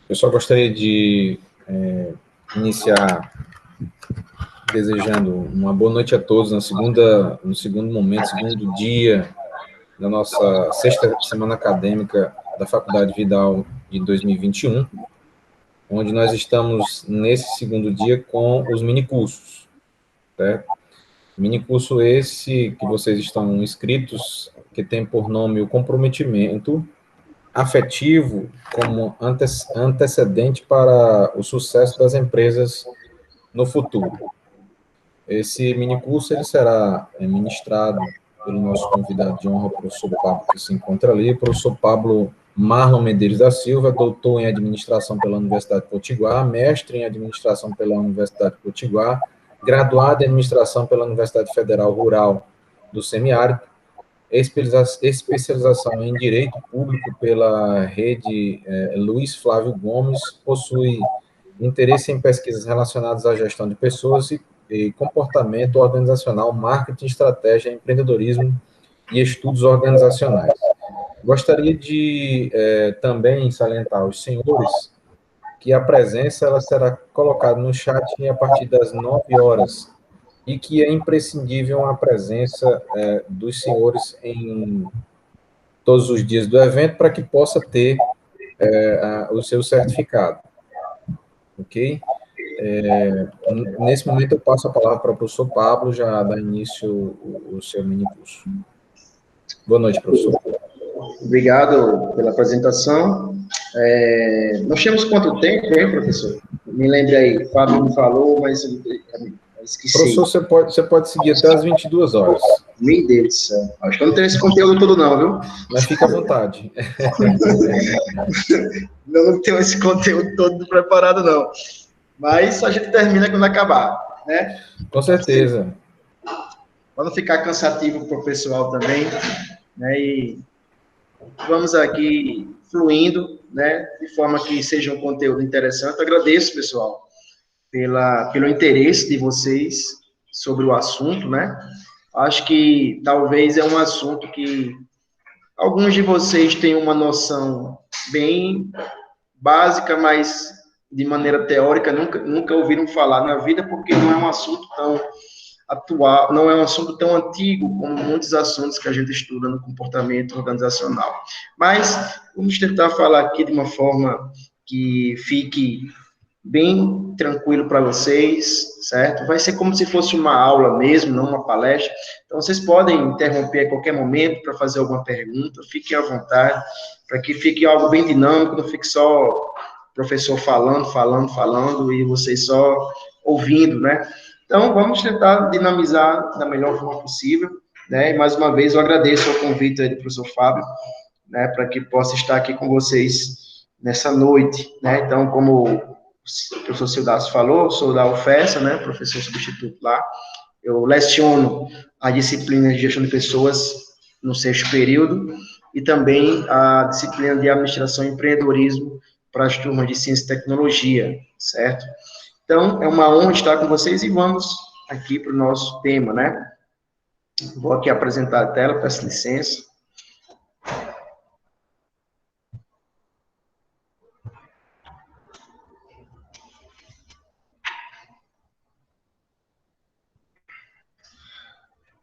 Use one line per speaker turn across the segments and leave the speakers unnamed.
Eu só gostaria de iniciar desejando uma boa noite a todos no segundo momento, segundo dia da nossa sexta semana acadêmica da Faculdade Vidal de 2021, onde nós estamos nesse segundo dia com os minicursos, certo? Minicurso esse que vocês estão inscritos, que tem por nome o comprometimento afetivo como antecedente para o sucesso das empresas no futuro. Esse minicurso ele será ministrado pelo nosso convidado de honra, o professor Pablo, que se encontra ali, o professor Pablo Marlon Medeiros da Silva, doutor em administração pela Universidade de Potiguar, mestre em administração pela Universidade de Potiguar, graduado em administração pela Universidade Federal Rural do Semiárido, especialização em Direito Público pela rede Luiz Flávio Gomes, possui interesse em pesquisas relacionadas à gestão de pessoas e comportamento organizacional, marketing, estratégia, empreendedorismo e estudos organizacionais. Gostaria de também salientar aos senhores que a presença ela será colocada no chat a partir das 9 horas, e que é imprescindível a presença dos senhores em todos os dias do evento para que possa ter o seu certificado. Ok? Nesse momento eu passo a palavra para o professor Pablo, já dá início o seu minicurso. Boa noite, professor.
Obrigado pela apresentação. Nós temos quanto tempo, hein, professor? Me lembre aí, o Fábio me falou, mas esqueci.
Professor, você pode seguir até as 22 horas.
Meu Deus do céu. Acho que eu não tenho esse conteúdo todo não, viu?
Mas fica à vontade.
Não tenho esse conteúdo todo preparado, não. Mas a gente termina quando acabar, né?
Com certeza.
Para não ficar cansativo para o pessoal também, né? E vamos aqui fluindo, né? De forma que seja um conteúdo interessante. Eu agradeço, pessoal, pelo interesse de vocês sobre o assunto, né? Acho que talvez é um assunto que alguns de vocês têm uma noção bem básica, mas de maneira teórica nunca ouviram falar na vida, porque não é um assunto tão atual, não é um assunto tão antigo como muitos assuntos que a gente estuda no comportamento organizacional. Mas vamos tentar falar aqui de uma forma que fique bem tranquilo para vocês, certo? Vai ser como se fosse uma aula mesmo, não uma palestra. Então, vocês podem interromper a qualquer momento para fazer alguma pergunta, fiquem à vontade, para que fique algo bem dinâmico, não fique só o professor falando, e vocês só ouvindo, né? Então, vamos tentar dinamizar da melhor forma possível, né? E, mais uma vez, eu agradeço o convite aí do professor Fábio, né, para que possa estar aqui com vocês nessa noite, né? Então, como o professor Sildaço falou, sou da UFESA, né, professor substituto lá. Eu leciono a disciplina de gestão de pessoas no sexto período e também a disciplina de administração e empreendedorismo para as turmas de ciência e tecnologia, certo? Então, é uma honra estar com vocês e vamos aqui para o nosso tema, né? Vou aqui apresentar a tela, peço licença.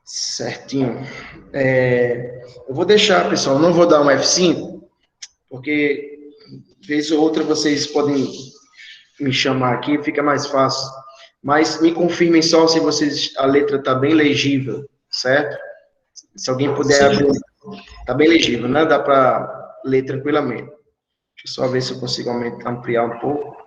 Certinho. Eu vou deixar, pessoal, não vou dar um F5, porque, vez ou outra, vocês podem me chamar aqui, fica mais fácil. Mas me confirmem só se a letra está bem legível, certo? Se alguém puder abrir. Está bem legível, né? Dá para ler tranquilamente. Deixa eu só ver se eu consigo ampliar um pouco.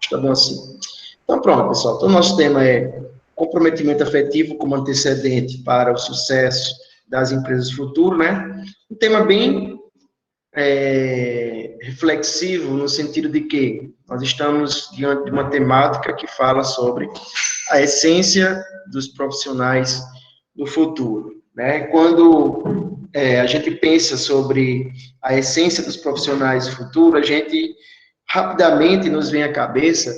Está bom assim. Então, pronto, pessoal. Então, nosso tema é comprometimento afetivo como antecedente para o sucesso das empresas do futuro, né? Um tema bem reflexivo, no sentido de que nós estamos diante de uma temática que fala sobre a essência dos profissionais do futuro, né? Quando a gente pensa sobre a essência dos profissionais do futuro, a gente Rapidamente nos vem à cabeça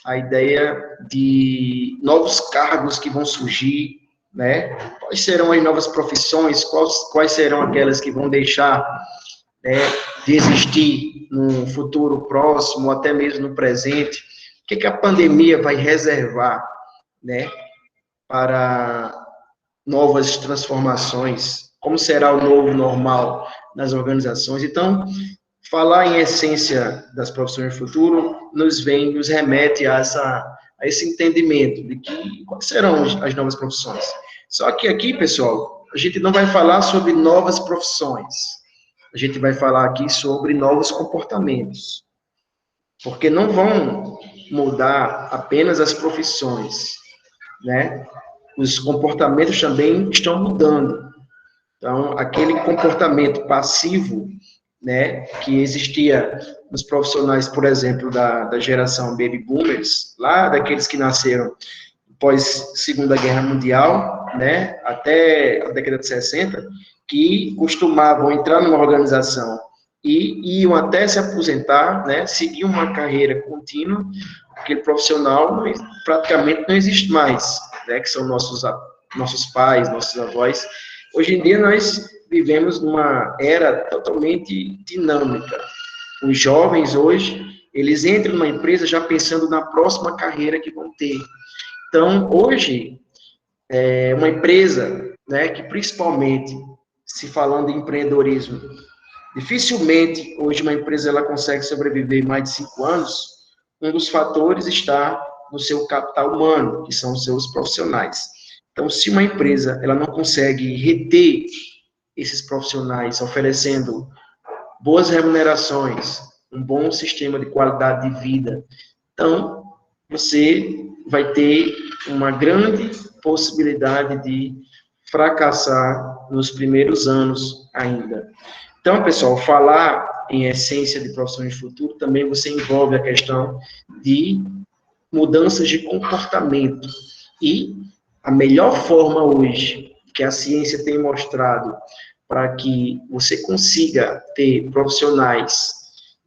a ideia de novos cargos que vão surgir, né? Quais serão as novas profissões, quais serão aquelas que vão deixar, né, de existir no futuro próximo, até mesmo no presente. O que a pandemia vai reservar, né, para novas transformações? Como será o novo normal nas organizações? Então, falar em essência das profissões do futuro nos remete a esse entendimento de que quais serão as novas profissões. Só que aqui, pessoal, a gente não vai falar sobre novas profissões. A gente vai falar aqui sobre novos comportamentos. Porque não vão mudar apenas as profissões, né? Os comportamentos também estão mudando. Então, aquele comportamento passivo, né, que existia nos profissionais, por exemplo, da geração Baby Boomers, lá daqueles que nasceram pós Segunda Guerra Mundial, né, até a década de 60, que costumavam entrar numa organização e iam até se aposentar, né, seguir uma carreira contínua, aquele profissional praticamente não existe mais, né, que são nossos pais, nossos avós. Hoje em dia nós vivemos numa era totalmente dinâmica. Os jovens hoje, eles entram numa empresa já pensando na próxima carreira que vão ter. Então, hoje, uma empresa, né, que principalmente, se falando em empreendedorismo, dificilmente hoje uma empresa ela consegue sobreviver mais de 5 anos, um dos fatores está no seu capital humano, que são os seus profissionais. Então, se uma empresa ela não consegue reter esses profissionais oferecendo boas remunerações, um bom sistema de qualidade de vida, então você vai ter uma grande possibilidade de fracassar nos primeiros anos ainda. Então, pessoal, falar em essência de profissões de futuro também você envolve a questão de mudanças de comportamento. E a melhor forma hoje que a ciência tem mostrado para que você consiga ter profissionais,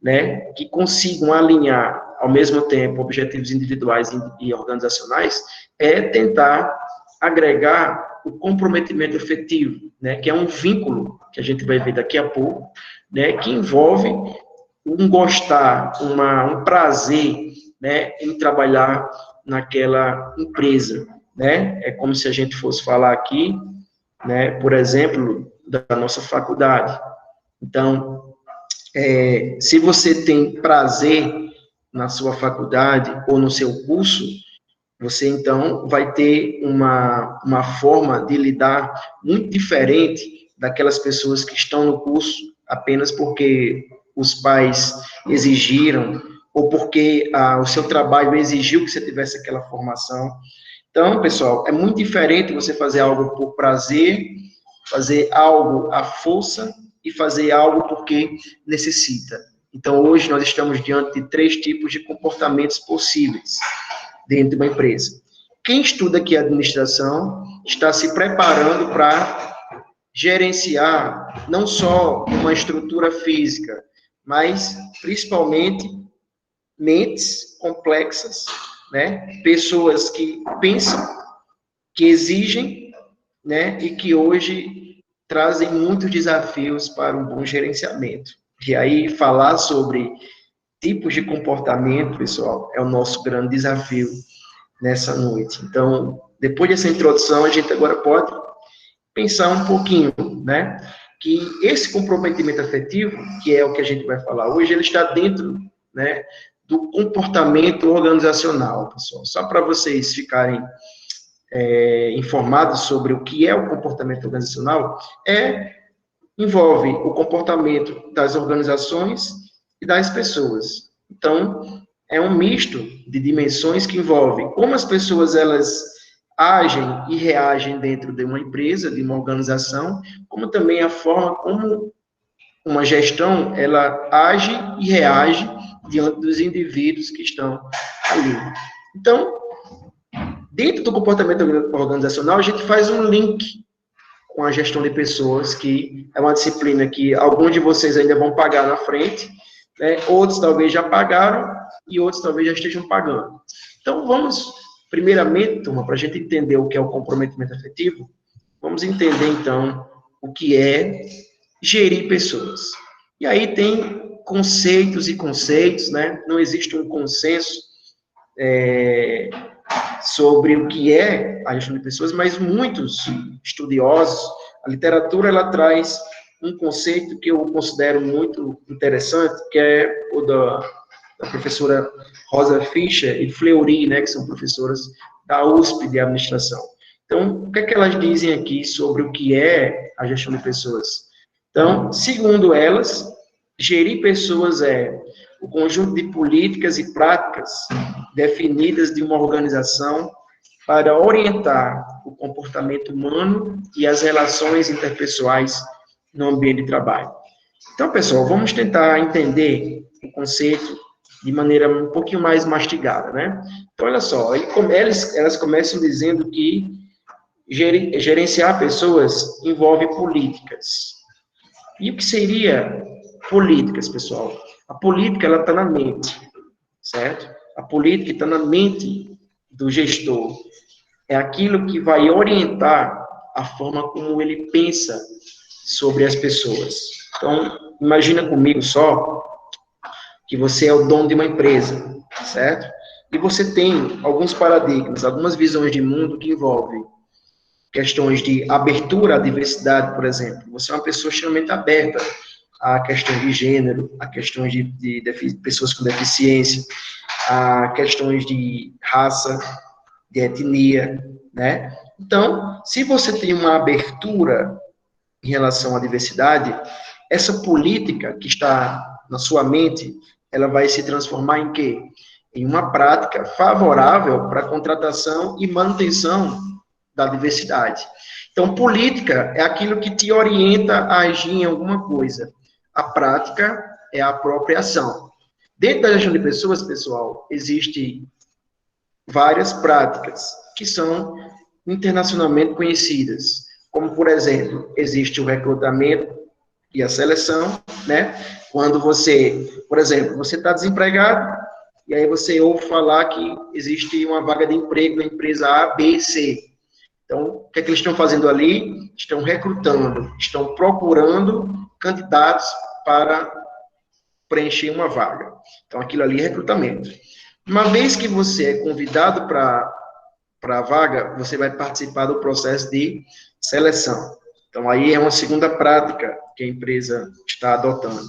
né, que consigam alinhar ao mesmo tempo objetivos individuais e organizacionais, é tentar agregar o comprometimento efetivo, né, que é um vínculo que a gente vai ver daqui a pouco, né, que envolve um gostar, um prazer, né, em trabalhar naquela empresa, né? É como se a gente fosse falar aqui, né, por exemplo, da nossa faculdade. Então, se você tem prazer na sua faculdade ou no seu curso, você, então, vai ter uma forma de lidar muito diferente daquelas pessoas que estão no curso apenas porque os pais exigiram ou porque o seu trabalho exigiu que você tivesse aquela formação. Então, pessoal, é muito diferente você fazer algo por prazer, fazer algo à força e fazer algo porque necessita. Então, hoje nós estamos diante de 3 tipos de comportamentos possíveis dentro de uma empresa. Quem estuda aqui administração está se preparando para gerenciar não só uma estrutura física, mas principalmente mentes complexas, né? Pessoas que pensam, que exigem, né? E que hoje trazem muitos desafios para um bom gerenciamento. E aí, falar sobre tipos de comportamento, pessoal, é o nosso grande desafio nessa noite. Então, depois dessa introdução, a gente agora pode pensar um pouquinho, né? Que esse comprometimento afetivo, que é o que a gente vai falar hoje, ele está dentro, né, do comportamento organizacional, pessoal. Só para vocês ficarem informados sobre o que é o comportamento organizacional, envolve o comportamento das organizações e das pessoas. Então, é um misto de dimensões que envolve como as pessoas elas agem e reagem dentro de uma empresa, de uma organização, como também a forma como uma gestão ela age e reage diante dos indivíduos que estão ali. Então, dentro do comportamento organizacional, a gente faz um link com a gestão de pessoas, que é uma disciplina que alguns de vocês ainda vão pagar na frente, né? Outros talvez já pagaram e outros talvez já estejam pagando. Então, vamos, primeiramente, turma, para a gente entender o que é o comprometimento afetivo, vamos entender, então, o que é gerir pessoas. E aí tem conceitos e conceitos, né? Não existe um consenso sobre o que é a gestão de pessoas, mas muitos estudiosos, a literatura, ela traz um conceito que eu considero muito interessante, que é o da professora Rosa Fischer e Fleury, né, que são professoras da USP de administração. Então, o que é que elas dizem aqui sobre o que é a gestão de pessoas? Então, segundo elas, gerir pessoas é o conjunto de políticas e práticas definidas de uma organização para orientar o comportamento humano e as relações interpessoais no ambiente de trabalho. Então, pessoal, vamos tentar entender o conceito de maneira um pouquinho mais mastigada, né? Então, olha só, elas começam dizendo que gerenciar pessoas envolve políticas. E o que seria políticas, pessoal? A política, ela está na mente, certo? A política está na mente do gestor. É aquilo que vai orientar a forma como ele pensa sobre as pessoas. Então, imagina comigo só que você é o dono de uma empresa, certo? E você tem alguns paradigmas, algumas visões de mundo que envolvem questões de abertura à diversidade, por exemplo. Você é uma pessoa extremamente aberta a questões de gênero, a questões de pessoas com deficiência, a questões de raça, de etnia, né? Então, se você tem uma abertura em relação à diversidade, essa política que está na sua mente, ela vai se transformar em quê? Em uma prática favorável para a contratação e manutenção da diversidade. Então, política é aquilo que te orienta a agir em alguma coisa. A prática é a própria ação. Dentro da gestão de pessoas, pessoal, existem várias práticas que são internacionalmente conhecidas. Como, por exemplo, existe o recrutamento e a seleção, né? Quando você, por exemplo, você está desempregado, e aí você ouve falar que existe uma vaga de emprego na empresa A, B, C. Então, o que é que eles estão fazendo ali? Estão recrutando, estão procurando candidatos para preencher uma vaga. Então, aquilo ali é recrutamento. Uma vez que você é convidado para a vaga, você vai participar do processo de seleção. Então, aí é uma segunda prática que a empresa está adotando.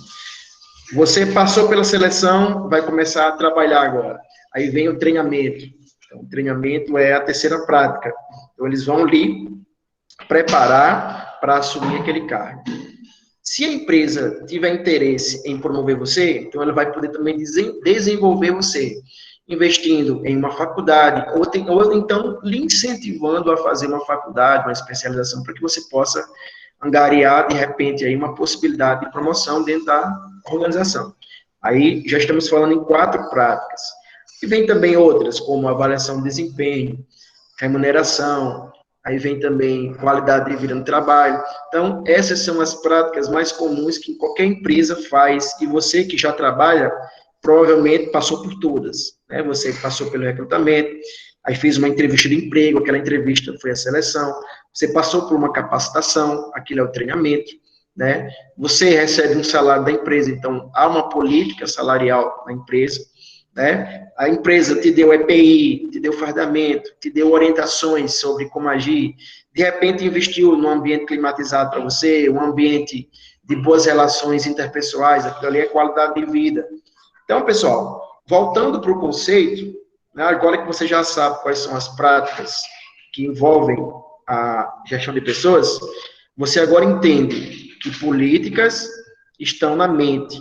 Você passou pela seleção, vai começar a trabalhar agora. Aí vem o treinamento. Então, o treinamento é a terceira prática. Então, eles vão lhe preparar para assumir aquele cargo. Se a empresa tiver interesse em promover você, então ela vai poder também desenvolver você, investindo em uma faculdade, ou então lhe incentivando a fazer uma faculdade, uma especialização, para que você possa angariar, de repente, aí uma possibilidade de promoção dentro da organização. Aí já estamos falando em 4 práticas. E vem também outras, como avaliação de desempenho, remuneração, aí vem também qualidade de vida no trabalho. Então, essas são as práticas mais comuns que qualquer empresa faz, e você que já trabalha, provavelmente passou por todas, né? Você passou pelo recrutamento, aí fez uma entrevista de emprego, aquela entrevista foi a seleção, você passou por uma capacitação, aquilo é o treinamento, né? Você recebe um salário da empresa, então há uma política salarial na empresa, né? A empresa te deu EPI, te deu fardamento, te deu orientações sobre como agir, de repente investiu num ambiente climatizado para você, um ambiente de boas relações interpessoais, aquilo ali é qualidade de vida. Então, pessoal, voltando para o conceito, né, agora que você já sabe quais são as práticas que envolvem a gestão de pessoas, você agora entende que políticas estão na mente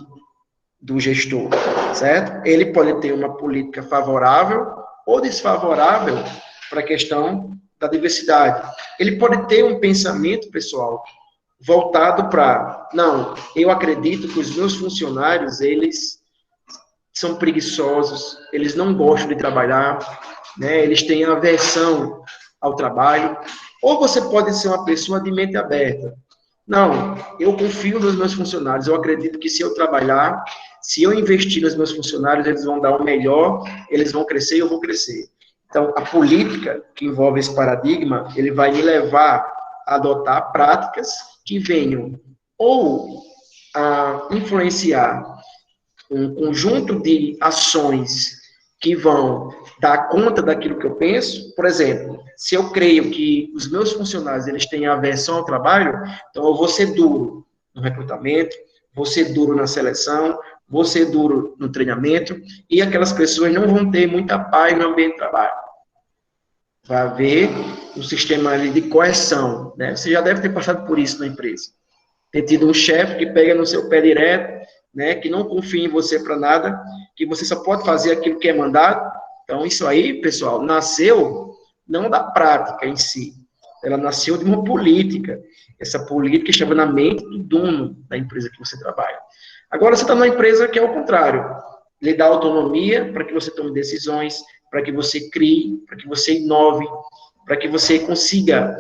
do gestor, certo? Ele pode ter uma política favorável ou desfavorável para a questão da diversidade. Ele pode ter um pensamento, pessoal, voltado para, não, eu acredito que os meus funcionários, eles são preguiçosos, eles não gostam de trabalhar, né? Eles têm aversão ao trabalho. Ou você pode ser uma pessoa de mente aberta. Não, eu confio nos meus funcionários, eu acredito que se eu trabalhar, Se eu investir nos meus funcionários, eles vão dar o melhor, eles vão crescer e eu vou crescer. Então, a política que envolve esse paradigma, ele vai me levar a adotar práticas que venham ou a influenciar um conjunto de ações que vão dar conta daquilo que eu penso. Por exemplo, se eu creio que os meus funcionários eles têm aversão ao trabalho, então eu vou ser duro no recrutamento, vou ser duro na seleção, vou ser duro no treinamento, e aquelas pessoas não vão ter muita paz no ambiente de trabalho. Vai haver um sistema ali de coerção, né? Você já deve ter passado por isso na empresa. Ter tido um chefe que pega no seu pé direto, né? Que não confia em você para nada, que você só pode fazer aquilo que é mandado. Então, isso aí, pessoal, nasceu não da prática em si, ela nasceu de uma política. Essa política chama na mente do dono da empresa que você trabalha. Agora, você está numa empresa que é o contrário. Lhe dá autonomia para que você tome decisões, para que você crie, para que você inove, para que você consiga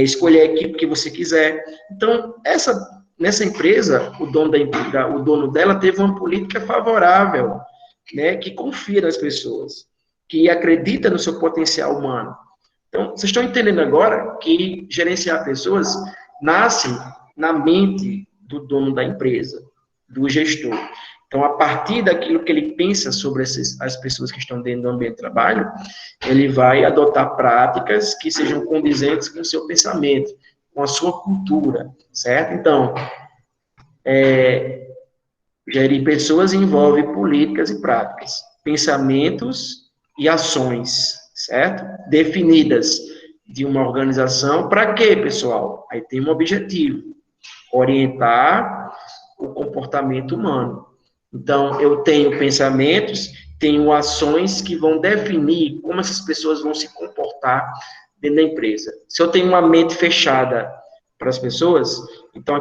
escolher a equipe que você quiser. Então, nessa empresa, o dono dela teve uma política favorável, né, que confia nas pessoas, que acredita no seu potencial humano. Então, vocês estão entendendo agora que gerenciar pessoas nasce na mente do dono da empresa, do gestor. Então, a partir daquilo que ele pensa sobre as pessoas que estão dentro do ambiente de trabalho, ele vai adotar práticas que sejam condizentes com o seu pensamento, com a sua cultura, certo? Então, gerir pessoas envolve políticas e práticas, pensamentos e ações, certo? Definidas de uma organização. Para quê, pessoal? Aí tem um objetivo: orientar o comportamento humano. Então, eu tenho pensamentos, tenho ações que vão definir como essas pessoas vão se comportar dentro da empresa. Se eu tenho uma mente fechada para as pessoas, então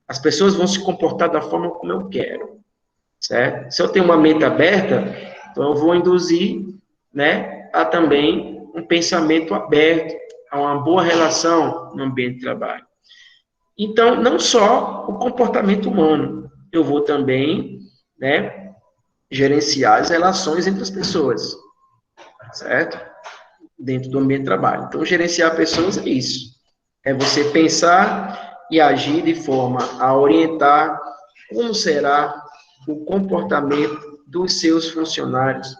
as pessoas vão se comportar da forma como eu quero, certo? Se eu tenho uma mente aberta, então eu vou induzir, né, a também um pensamento aberto, a uma boa relação no ambiente de trabalho. Então, não só o comportamento humano, eu vou também, né, gerenciar as relações entre as pessoas, certo? Dentro do ambiente de trabalho. Então, gerenciar pessoas é isso. É você pensar e agir de forma a orientar como será o comportamento dos seus funcionários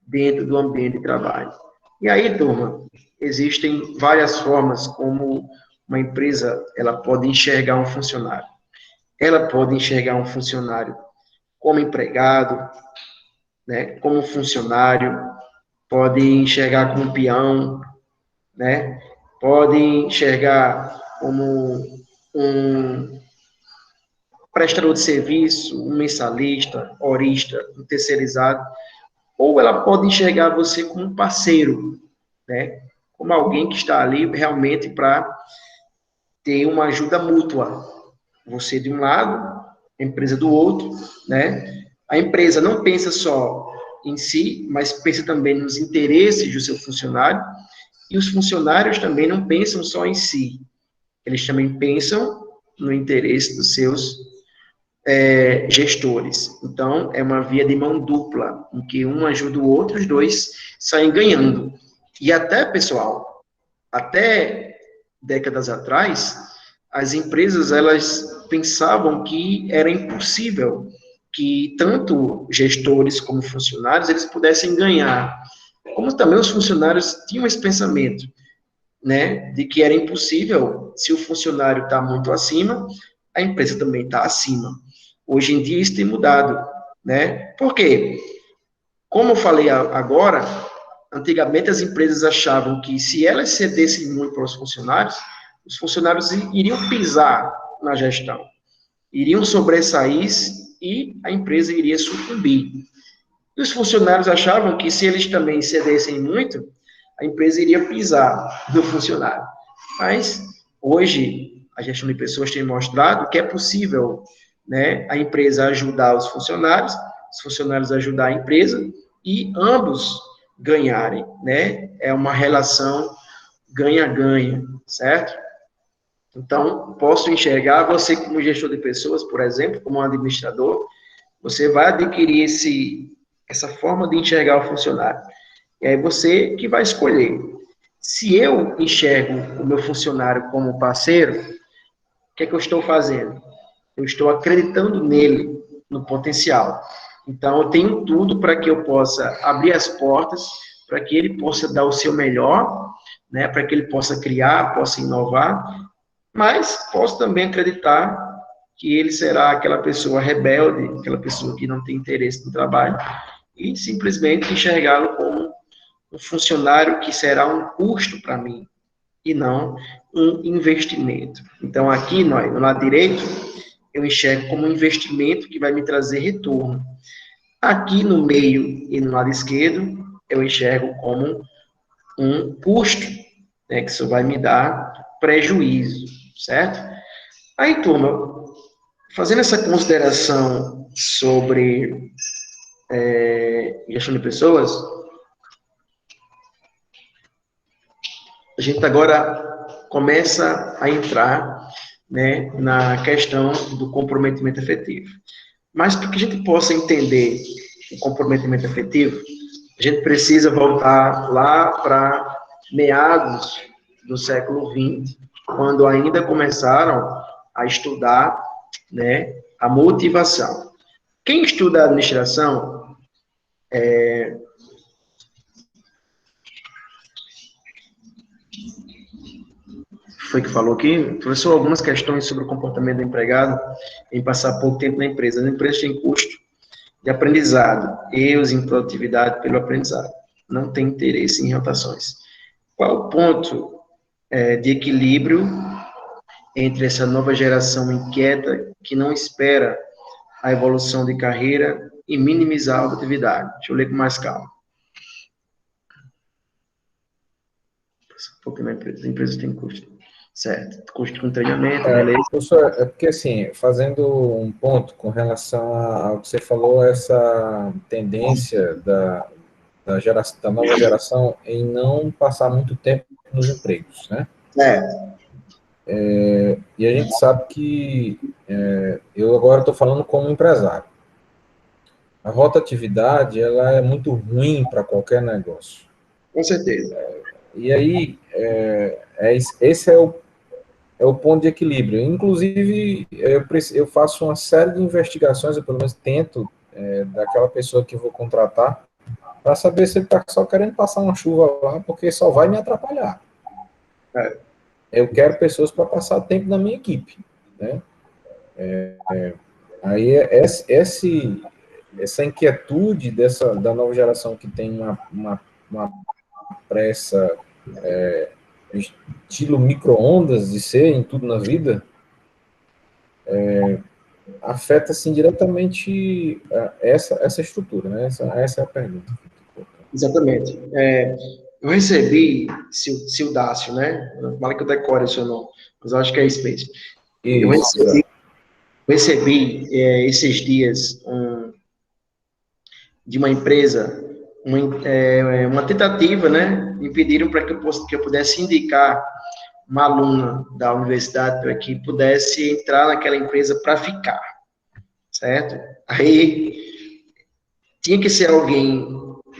dentro do ambiente de trabalho. E aí, turma, existem várias formas como uma empresa ela pode enxergar um funcionário. Ela pode enxergar um funcionário como empregado, né, como funcionário, pode enxergar como peão, né, pode enxergar como um prestador de serviço, um mensalista, horista, um terceirizado, ou ela pode enxergar você como um parceiro, né, como alguém que está ali realmente para ter uma ajuda mútua. Você de um lado, a empresa do outro, né? A empresa não pensa só em si, mas pensa também nos interesses do seu funcionário, e os funcionários também não pensam só em si, eles também pensam no interesse dos seus gestores. Então, é uma via de mão dupla, em que um ajuda o outro, os dois saem ganhando. E até, pessoal, até décadas atrás, as empresas, elas pensavam que era impossível que tanto gestores como funcionários, eles pudessem ganhar. Como também os funcionários tinham esse pensamento, né, de que era impossível, se o funcionário está muito acima, a empresa também está acima. Hoje em dia isso tem mudado, né? Por quê? Como eu falei agora, antigamente as empresas achavam que se elas cedessem muito para os funcionários iriam pisar na gestão, iriam sobressair e a empresa iria sucumbir. E os funcionários achavam que se eles também cedessem muito, a empresa iria pisar no funcionário. Mas hoje a gestão de pessoas tem mostrado que é possível, né, a empresa ajudar os funcionários ajudar a empresa e ambos ganharem, né? É uma relação ganha-ganha, certo? Então, posso enxergar você como gestor de pessoas, por exemplo, como um administrador, você vai adquirir essa forma de enxergar o funcionário. E aí você que vai escolher. Se eu enxergo o meu funcionário como parceiro, o que é que eu estou fazendo? Eu estou acreditando nele, no potencial. Então, eu tenho tudo para que eu possa abrir as portas, para que ele possa dar o seu melhor, né, para que ele possa criar, possa inovar, mas posso também acreditar que ele será aquela pessoa rebelde, aquela pessoa que não tem interesse no trabalho, e simplesmente enxergá-lo como um funcionário que será um custo para mim, e não um investimento. Então, aqui, nós, no lado direito, eu enxergo como um investimento que vai me trazer retorno. Aqui no meio e no lado esquerdo, eu enxergo como um custo, né, que isso vai me dar prejuízo, certo? Aí, turma, fazendo essa consideração sobre gestão de pessoas, a gente agora começa a entrar, né, na questão do comprometimento efetivo. Mas para que a gente possa entender o comprometimento efetivo, a gente precisa voltar lá para meados do século XX, quando ainda começaram a estudar, né, a motivação. Quem estuda administração foi que falou aqui, professor, algumas questões sobre o comportamento do empregado em passar pouco tempo na empresa. A empresa tem custo de aprendizado, erros em produtividade pelo aprendizado. Não tem interesse em rotações. Qual o ponto de equilíbrio entre essa nova geração inquieta que não espera a evolução de carreira e minimizar a produtividade? Deixa eu ler com mais calma. Um pouquinho na empresa. A empresa tem custo. Certo. Custo com treinamento, beleza.
Professor, é porque, assim, fazendo um ponto com relação ao que você falou, essa tendência da nova geração em não passar muito tempo nos empregos, né? E a gente sabe que, eu agora estou falando como empresário, a rotatividade, ela é muito ruim para qualquer negócio.
Com certeza.
E aí, esse é o ponto de equilíbrio. Inclusive, eu faço uma série de investigações, eu pelo menos tento, daquela pessoa que eu vou contratar, para saber se ele está só querendo passar uma chuva lá, porque só vai me atrapalhar. Eu quero pessoas para passar tempo na minha equipe, né? Aí, essa inquietude da nova geração que tem uma pressa, estilo micro-ondas de ser em tudo na vida, afeta, assim, diretamente essa estrutura, né? Essa é a pergunta.
Exatamente. Eu recebi, Sildácio, né? Fala que eu decore o seu nome, mas eu acho que é isso mesmo. Eu recebi esses dias de uma empresa uma tentativa, né? Me pediram para que eu pudesse indicar uma aluna da universidade para que pudesse entrar naquela empresa para ficar, certo? Aí tinha que ser alguém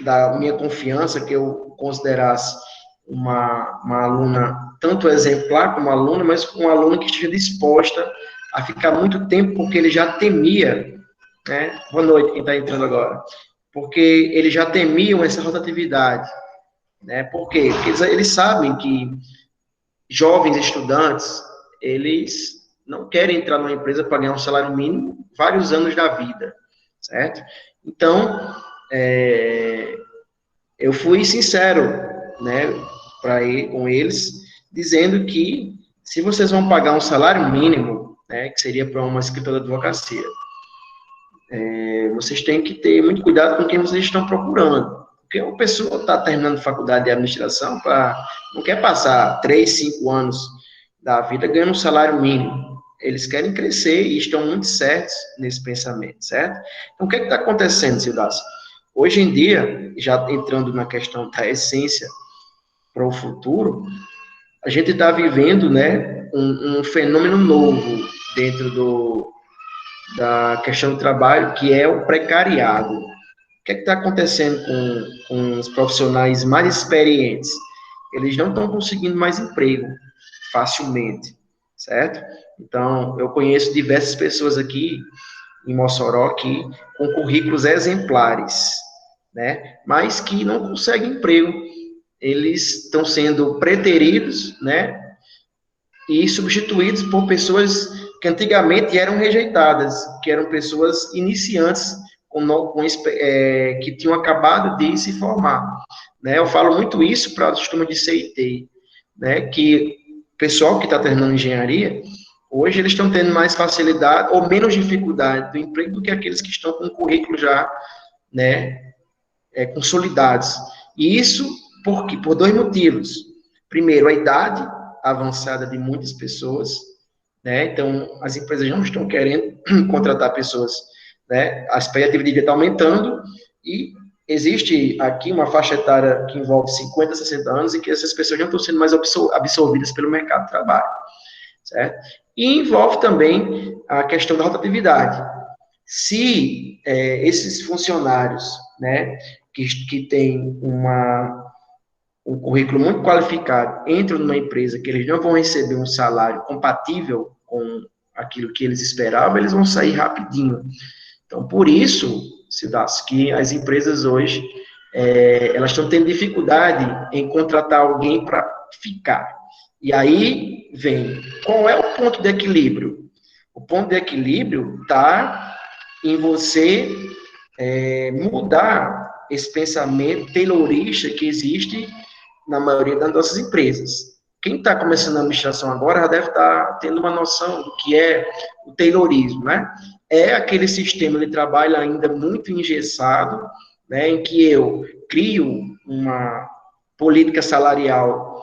da minha confiança, que eu considerasse uma aluna tanto exemplar como aluna, mas uma aluna que esteja disposta a ficar muito tempo, porque ele já temia, né? Boa noite, quem está entrando agora. Porque eles já temiam essa rotatividade, né? Por quê? Porque eles sabem que jovens estudantes, eles não querem entrar numa empresa para ganhar um salário mínimo vários anos da vida, certo? Então, eu fui sincero, né, com eles, dizendo que se vocês vão pagar um salário mínimo, né, que seria para uma escritora de advocacia, vocês têm que ter muito cuidado com quem vocês estão procurando. Porque uma pessoa está terminando faculdade de administração, não quer passar 3, 5 anos da vida ganhando um salário mínimo. Eles querem crescer e estão muito certos nesse pensamento, certo? Então, o que está acontecendo, Sildácio? Hoje em dia, já entrando na questão da essência para o futuro, a gente está vivendo, né, um fenômeno novo dentro da questão do trabalho, que é o precariado. O que está acontecendo com os profissionais mais experientes? Eles não estão conseguindo mais emprego facilmente, certo? Então, eu conheço diversas pessoas aqui em Mossoró aqui, com currículos exemplares, né? Mas que não conseguem emprego. Eles estão sendo preteridos, né? E substituídos por pessoas que antigamente eram rejeitadas, que eram pessoas iniciantes que tinham acabado de se formar. Né? Eu falo muito isso para os turmas de CIT, né? Que o pessoal que está terminando engenharia, hoje eles estão tendo mais facilidade ou menos dificuldade do emprego do que aqueles que estão com o currículo já, né, consolidados. E isso por dois motivos. Primeiro, a idade avançada de muitas pessoas, né? Então, as empresas não estão querendo contratar pessoas, né? A expectativa de vida está aumentando e existe aqui uma faixa etária que envolve 50, 60 anos e que essas pessoas não estão sendo mais absorvidas pelo mercado de trabalho, certo? E envolve também a questão da rotatividade. Se esses funcionários, né, que têm um currículo muito qualificado entram numa empresa que eles não vão receber um salário compatível com aquilo que eles esperavam, eles vão sair rapidinho. Então, por isso, Cidas, que as empresas hoje, elas estão tendo dificuldade em contratar alguém para ficar. E aí vem, qual é o ponto de equilíbrio? O ponto de equilíbrio está em você mudar esse pensamento taylorista que existe na maioria das nossas empresas. Quem está começando a administração agora já deve estar tendo uma noção do que é o taylorismo, né? É aquele sistema de trabalho ainda muito engessado, né, em que eu crio uma política salarial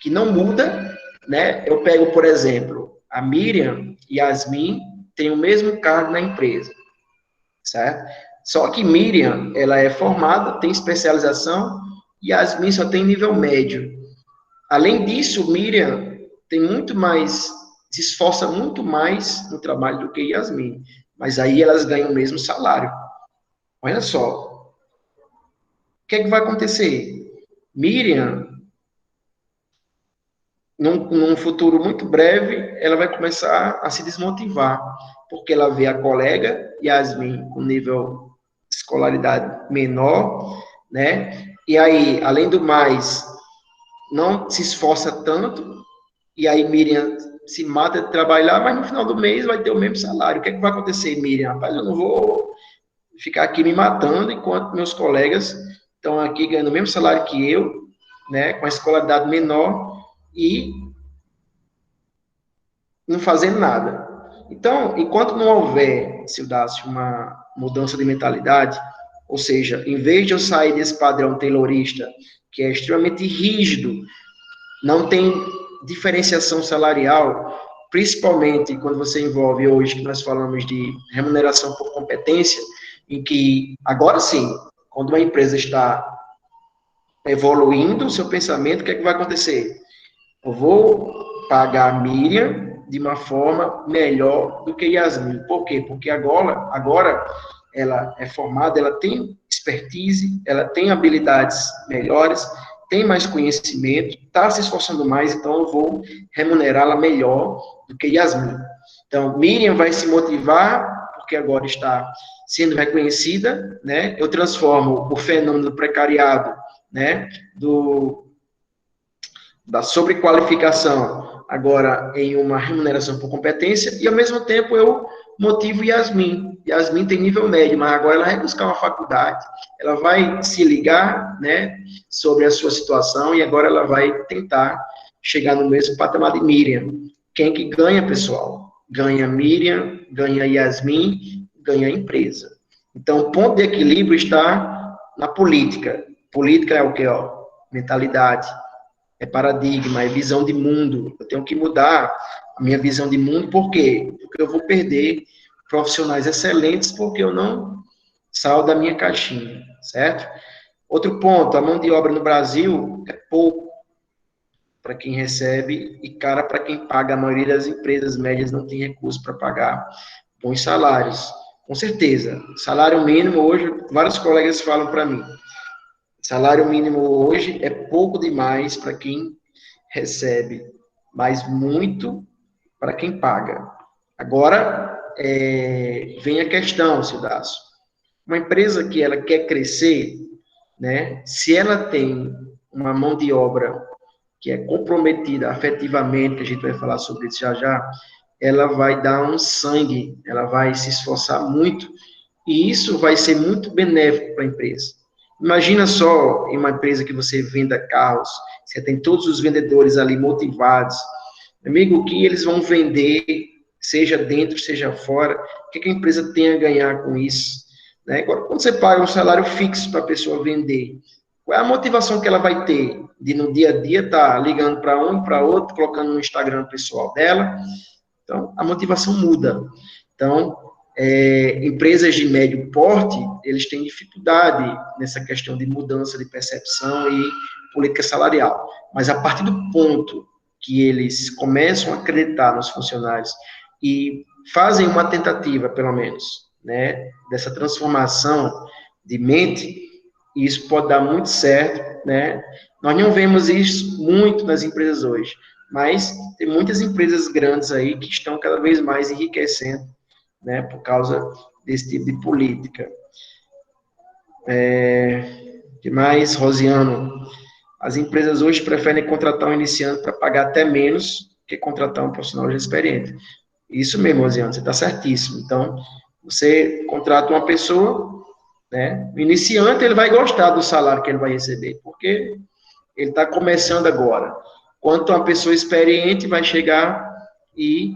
que não muda, né? Eu pego, por exemplo, a Miriam e Yasmin têm o mesmo cargo na empresa, certo? Só que Miriam, ela é formada, tem especialização, e Yasmin só tem nível médio. Além disso, Miriam tem muito mais, se esforça muito mais no trabalho do que Yasmin. Mas aí elas ganham o mesmo salário. Olha só. O que é que vai acontecer? Miriam, num futuro muito breve, ela vai começar a se desmotivar, porque ela vê a colega Yasmin com nível de escolaridade menor, né? E aí, além do mais, não se esforça tanto, e aí Miriam se mata de trabalhar, mas no final do mês vai ter o mesmo salário. O que é que vai acontecer, Miriam? Rapaz, eu não vou ficar aqui me matando enquanto meus colegas estão aqui ganhando o mesmo salário que eu, né, com a escolaridade menor e não fazendo nada. Então, enquanto não houver, Sildácio, uma mudança de mentalidade, ou seja, em vez de eu sair desse padrão taylorista, que é extremamente rígido, não tem diferenciação salarial, principalmente quando você envolve hoje, que nós falamos de remuneração por competência, em que, agora sim, quando uma empresa está evoluindo o seu pensamento, o que é que vai acontecer? Eu vou pagar a Miriam de uma forma melhor do que Yasmin. Por quê? Porque agora ela é formada, ela tem expertise, ela tem habilidades melhores, tem mais conhecimento, está se esforçando mais, então eu vou remunerá-la melhor do que Yasmin. Então, Miriam vai se motivar, porque agora está sendo reconhecida, né? Eu transformo o fenômeno do precariado, né, da sobrequalificação agora em uma remuneração por competência, e ao mesmo tempo eu motivo Yasmin. Yasmin tem nível médio, mas agora ela vai buscar uma faculdade, ela vai se ligar, né, sobre a sua situação, e agora ela vai tentar chegar no mesmo patamar de Miriam. Quem que ganha, pessoal? Ganha Miriam, ganha Yasmin, ganha a empresa. Então, o ponto de equilíbrio está na política. Política é o que? Mentalidade, é paradigma, é visão de mundo. Eu tenho que mudar a minha visão de mundo, por quê? Porque eu vou perder profissionais excelentes porque eu não saio da minha caixinha, certo? Outro ponto, a mão de obra no Brasil é pouco. para quem recebe e cara para quem paga. A maioria das empresas médias não tem recurso para pagar bons salários. Com certeza. Salário mínimo hoje, vários colegas falam para mim, salário mínimo hoje é pouco demais para quem recebe, mas muito para quem paga. Agora, vem a questão, Cidaço. Uma empresa que ela quer crescer, né, se ela tem uma mão de obra que é comprometida afetivamente, a gente vai falar sobre isso já já, ela vai dar um sangue, ela vai se esforçar muito, e isso vai ser muito benéfico para a empresa. Imagina só em uma empresa que você venda carros, você tem todos os vendedores ali motivados, amigo, o que eles vão vender, seja dentro, seja fora, o que a empresa tem a ganhar com isso? Né? Agora, quando você paga um salário fixo para a pessoa vender, qual é a motivação que ela vai ter de no dia a dia estar ligando para um e para outro, colocando no Instagram pessoal dela? Então, a motivação muda. Então, empresas de médio porte, eles têm dificuldade nessa questão de mudança de percepção e política salarial. Mas a partir do ponto que eles começam a acreditar nos funcionários e fazem uma tentativa, pelo menos, né, dessa transformação de mente, isso pode dar muito certo, né? Nós não vemos isso muito nas empresas hoje, mas tem muitas empresas grandes aí que estão cada vez mais enriquecendo, né, por causa desse tipo de política. Que mais, Rosiano? As empresas hoje preferem contratar um iniciante para pagar até menos que contratar um profissional já experiente. Isso mesmo, Rosiano, você está certíssimo. Então, você contrata uma pessoa, né, o iniciante, ele vai gostar do salário que ele vai receber, porque ele está começando agora. Quanto uma pessoa experiente vai chegar e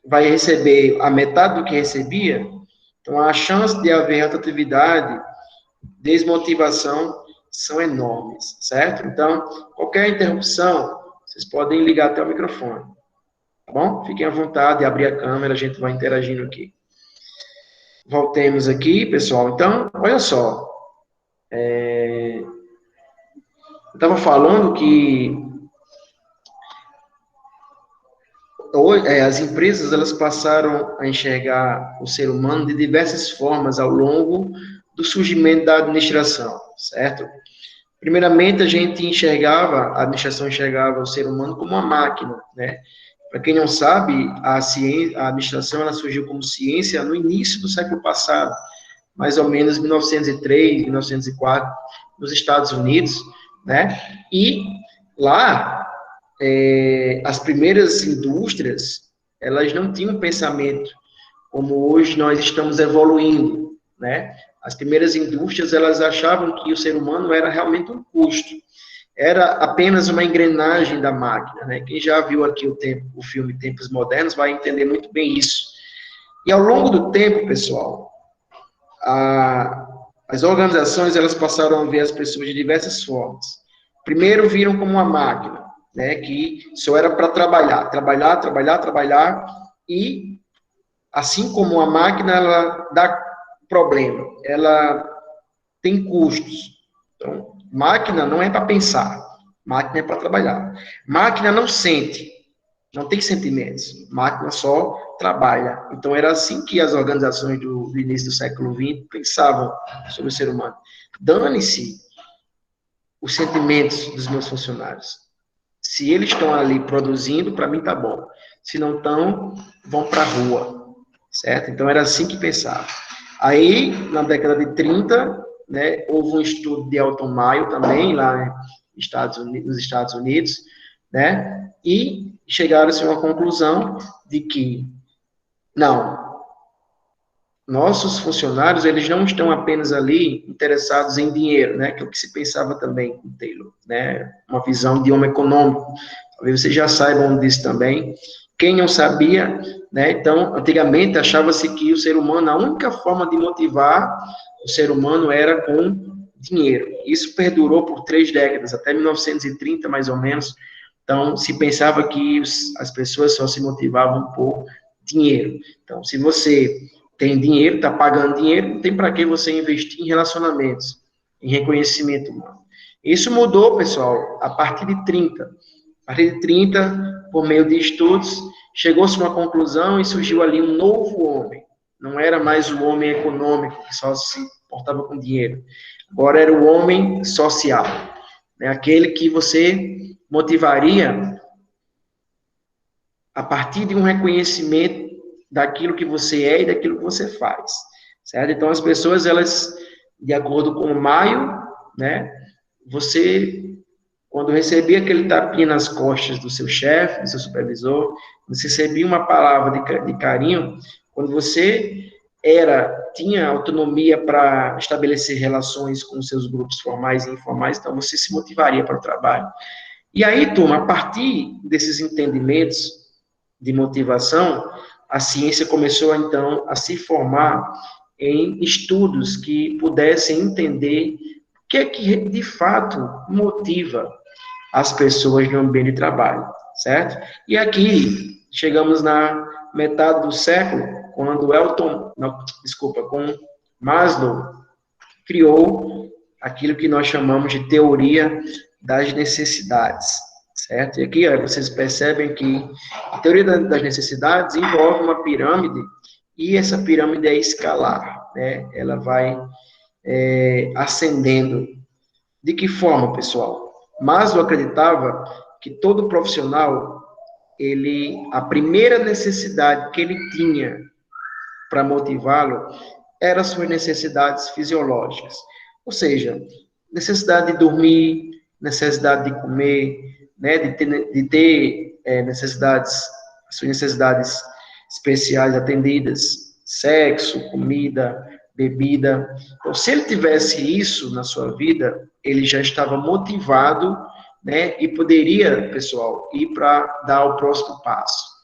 vai receber a metade do que recebia, então a chance de haver rotatividade, desmotivação, são enormes, certo? Então, qualquer interrupção, vocês podem ligar até o microfone, tá bom? Fiquem à vontade, abrir a câmera, a gente vai interagindo aqui. Voltemos aqui, pessoal. Então, olha só. Eu estava falando que as empresas elas passaram a enxergar o ser humano de diversas formas ao longo do surgimento da administração, certo? Primeiramente, a administração enxergava o ser humano como uma máquina, né? Para quem não sabe, a administração ela surgiu como ciência no início do século passado, mais ou menos 1903, 1904, nos Estados Unidos, né? E lá, as primeiras indústrias, elas não tinham um pensamento como hoje nós estamos evoluindo, né? As primeiras indústrias, elas achavam que o ser humano era realmente um custo, era apenas uma engrenagem da máquina, né? Quem já viu aqui o filme Tempos Modernos vai entender muito bem isso. E ao longo do tempo, pessoal, as organizações, elas passaram a ver as pessoas de diversas formas. Primeiro, viram como uma máquina, né? Que só era para trabalhar, e assim como a máquina, ela dá problema, ela tem custos. Então, máquina não é para pensar, máquina é para trabalhar. Máquina não sente, não tem sentimentos, máquina só trabalha. Então, era assim que as organizações do início do século XX pensavam sobre o ser humano. Dane-se os sentimentos dos meus funcionários. Se eles estão ali produzindo, para mim tá bom. Se não estão, vão para a rua, certo? Então, era assim que pensava. Aí, na década de 30, né, houve um estudo de Elton Mayo também, lá nos Estados Unidos, né, e chegaram-se a uma conclusão de que, não, nossos funcionários, eles não estão apenas ali interessados em dinheiro, né, que é o que se pensava também com Taylor, né, uma visão de homem econômico. Talvez vocês já saibam disso também. Quem não sabia, né, então, antigamente achava-se que o ser humano, a única forma de motivar o ser humano era com dinheiro. Isso perdurou por 3 décadas, até 1930, mais ou menos. Então, se pensava que as pessoas só se motivavam por dinheiro. Então, se você tem dinheiro, está pagando dinheiro, não tem para que você investir em relacionamentos, em reconhecimento humano. Isso mudou, pessoal, a partir de 30. partir de 30, por meio de estudos, chegou-se a uma conclusão e surgiu ali um novo homem. Não era mais o homem econômico, que só se portava com dinheiro. Agora era o homem social, né? Aquele que você motivaria a partir de um reconhecimento daquilo que você é e daquilo que você faz, certo? Então, as pessoas, elas, de acordo com o Maio, né, você, quando recebia aquele tapinha nas costas do seu chefe, do seu supervisor, você recebia uma palavra de carinho, quando você tinha autonomia para estabelecer relações com seus grupos formais e informais, então você se motivaria para o trabalho. E aí, turma, a partir desses entendimentos de motivação, a ciência começou, então, a se formar em estudos que pudessem entender o que é que, de fato, motiva as pessoas no ambiente de trabalho, certo? E aqui, chegamos na metade do século, quando com Maslow criou aquilo que nós chamamos de teoria das necessidades, certo? E aqui vocês percebem que a teoria das necessidades envolve uma pirâmide e essa pirâmide é escalar, né? Ela vai ascendendo. De que forma, pessoal? Maslow acreditava que todo profissional, a primeira necessidade que ele tinha para motivá-lo eram suas necessidades fisiológicas. Ou seja, necessidade de dormir, necessidade de comer, né, de ter suas necessidades especiais atendidas, sexo, comida, bebida. Então, se ele tivesse isso na sua vida, ele já estava motivado, né, e poderia, pessoal, ir para dar o próximo passo.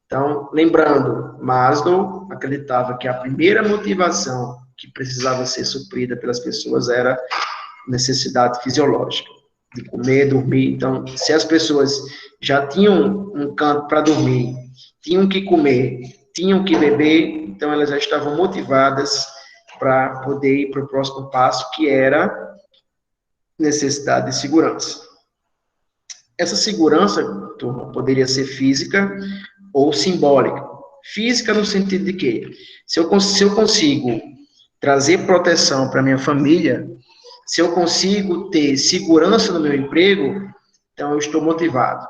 Então, lembrando, Maslow acreditava que a primeira motivação que precisava ser suprida pelas pessoas era necessidade fisiológica, de comer, dormir. Então, se as pessoas já tinham um canto para dormir, tinham que comer, tinham que beber, então elas já estavam motivadas para poder ir para o próximo passo, que era necessidade de segurança. Essa segurança, turma, poderia ser física ou simbólica. Física no sentido de que, se eu consigo trazer proteção para minha família, se eu consigo ter segurança no meu emprego, então eu estou motivado.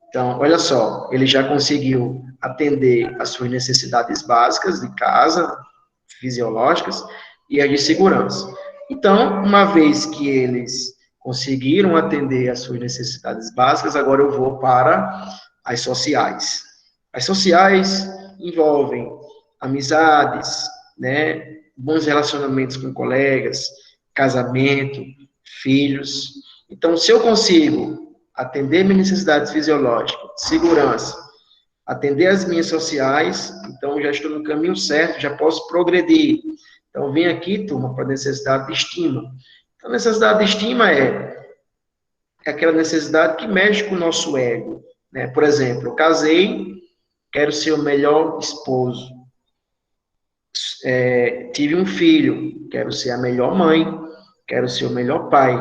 Então, olha só, ele já conseguiu atender às suas necessidades básicas de casa, fisiológicas, e as de segurança. Então, uma vez que eles conseguiram atender às suas necessidades básicas, agora eu vou para as sociais. As sociais envolvem amizades, né, bons relacionamentos com colegas, casamento, filhos. Então, se eu consigo atender minhas necessidades fisiológicas, segurança, atender as minhas sociais, então já estou no caminho certo, já posso progredir. Então, vem aqui, turma, para a necessidade de estima. Então, a necessidade de estima é aquela necessidade que mexe com o nosso ego, né? Por exemplo, eu casei, quero ser o melhor esposo. Tive um filho, quero ser a melhor mãe, quero ser o melhor pai.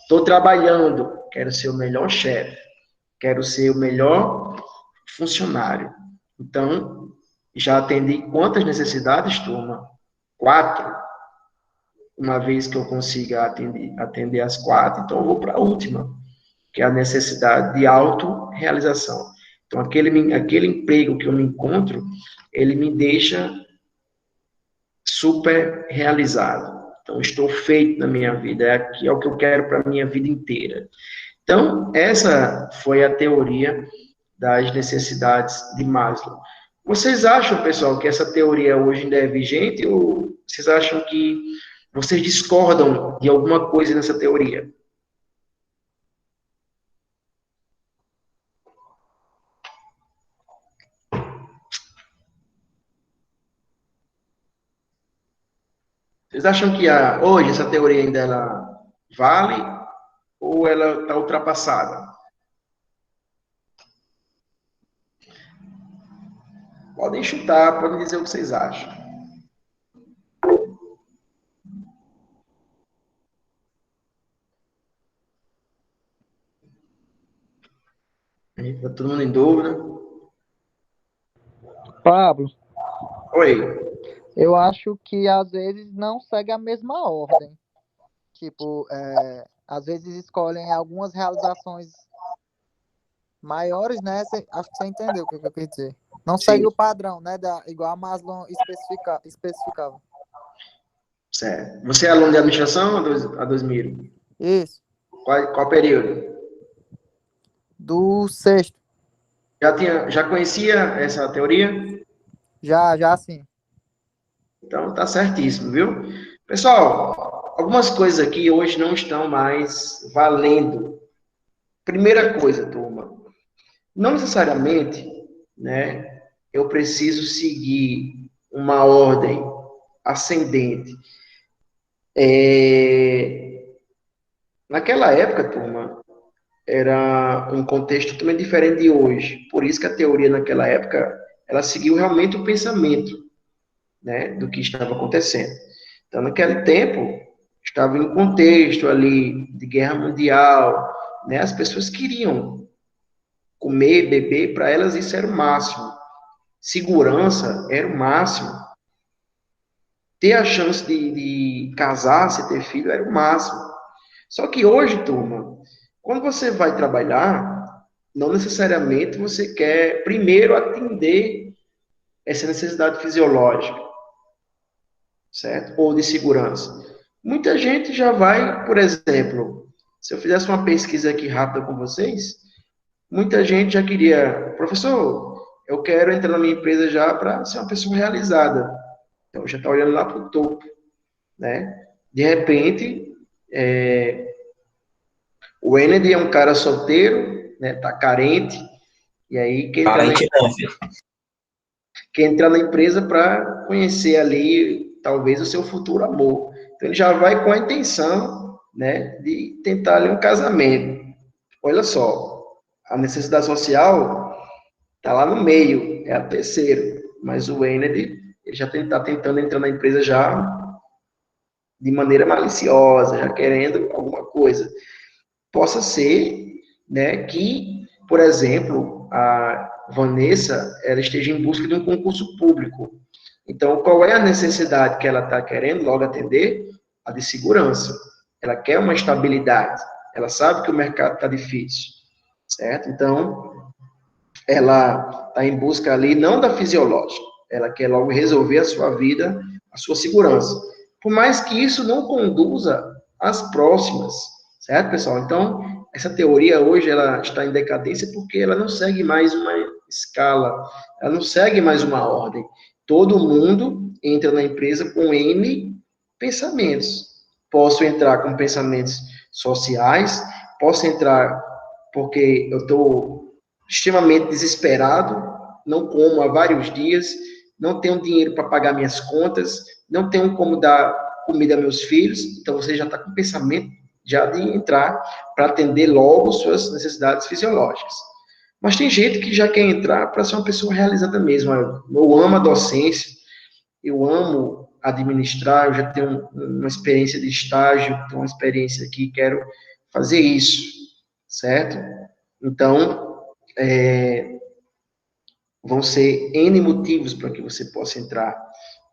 Estou trabalhando, quero ser o melhor chefe, quero ser o melhor funcionário. Então, já atendi quantas necessidades, turma? 4. Uma vez que eu consiga atender as 4, então eu vou para a última, que é a necessidade de autorrealização. Então, aquele emprego que eu me encontro, ele me deixa super realizado. Então, estou feito na minha vida, é o que eu quero para a minha vida inteira. Então, essa foi a teoria das necessidades de Maslow. Vocês acham, pessoal, que essa teoria hoje ainda é vigente ou vocês acham que vocês discordam de alguma coisa nessa teoria? Vocês acham que hoje essa teoria ainda ela vale ou ela está ultrapassada? Podem chutar, podem dizer o que vocês acham. Tá todo mundo em dúvida.
Pablo,
Oi.
eu acho que às vezes não segue a mesma ordem. Tipo, às vezes escolhem algumas realizações maiores, né? Acho que você entendeu o que eu quis dizer. Não segue
Sim,
o padrão, né? Igual a Maslow especificava.
certo. Você é aluno de administração, Adosmiro?
Isso,
Qual período?
do sexto.
Já conhecia essa teoria?
Já sim.
Então, tá certíssimo, viu? Pessoal, algumas coisas aqui hoje não estão mais valendo. Primeira coisa, turma, não necessariamente, né, eu preciso seguir uma ordem ascendente. Naquela época, turma, era um contexto totalmente diferente de hoje. Por isso que a teoria naquela época, ela seguiu realmente o pensamento, né, do que estava acontecendo. Então, naquele tempo, estava em um contexto ali de guerra mundial, né, as pessoas queriam comer, beber, para elas isso era o máximo. Segurança era o máximo. Ter a chance de casar, se ter filho, era o máximo. Só que hoje, turma, quando você vai trabalhar, não necessariamente você quer primeiro atender essa necessidade fisiológica, certo? Ou de segurança. Muita gente já vai, por exemplo, se eu fizesse uma pesquisa aqui rápida com vocês, muita gente já queria, professor, eu quero entrar na minha empresa já para ser uma pessoa realizada. Então já está olhando lá para o topo, né? De repente, o Kennedy é um cara solteiro, né? Tá carente, e aí
Parente não, filho.
quer entrar na empresa para conhecer ali, talvez, o seu futuro amor. Então, ele já vai com a intenção, né, de tentar ali um casamento. Olha só, a necessidade social está lá no meio, é a terceira. Mas o Kennedy, ele já está tentando entrar na empresa já de maneira maliciosa, já querendo alguma coisa. Possa ser, né, que, por exemplo, a Vanessa, ela esteja em busca de um concurso público. Então, qual é a necessidade que ela está querendo logo atender? A de segurança. Ela quer uma estabilidade. Ela sabe que o mercado está difícil, certo? Então, ela está em busca ali não da fisiológica. Ela quer logo resolver a sua vida, a sua segurança. Por mais que isso não conduza às próximas, certo, pessoal? Então, essa teoria hoje ela está em decadência porque ela não segue mais uma escala, ela não segue mais uma ordem. Todo mundo entra na empresa com N pensamentos. Posso entrar com pensamentos sociais, posso entrar porque eu estou extremamente desesperado, não como há vários dias, não tenho dinheiro para pagar minhas contas, não tenho como dar comida a meus filhos, então você já está com o pensamento já de entrar para atender logo suas necessidades fisiológicas. Mas tem gente que já quer entrar para ser uma pessoa realizada mesmo. Eu amo a docência, eu amo administrar, eu já tenho uma experiência de estágio, tenho uma experiência aqui, quero fazer isso, certo? Então, vão ser N motivos para que você possa entrar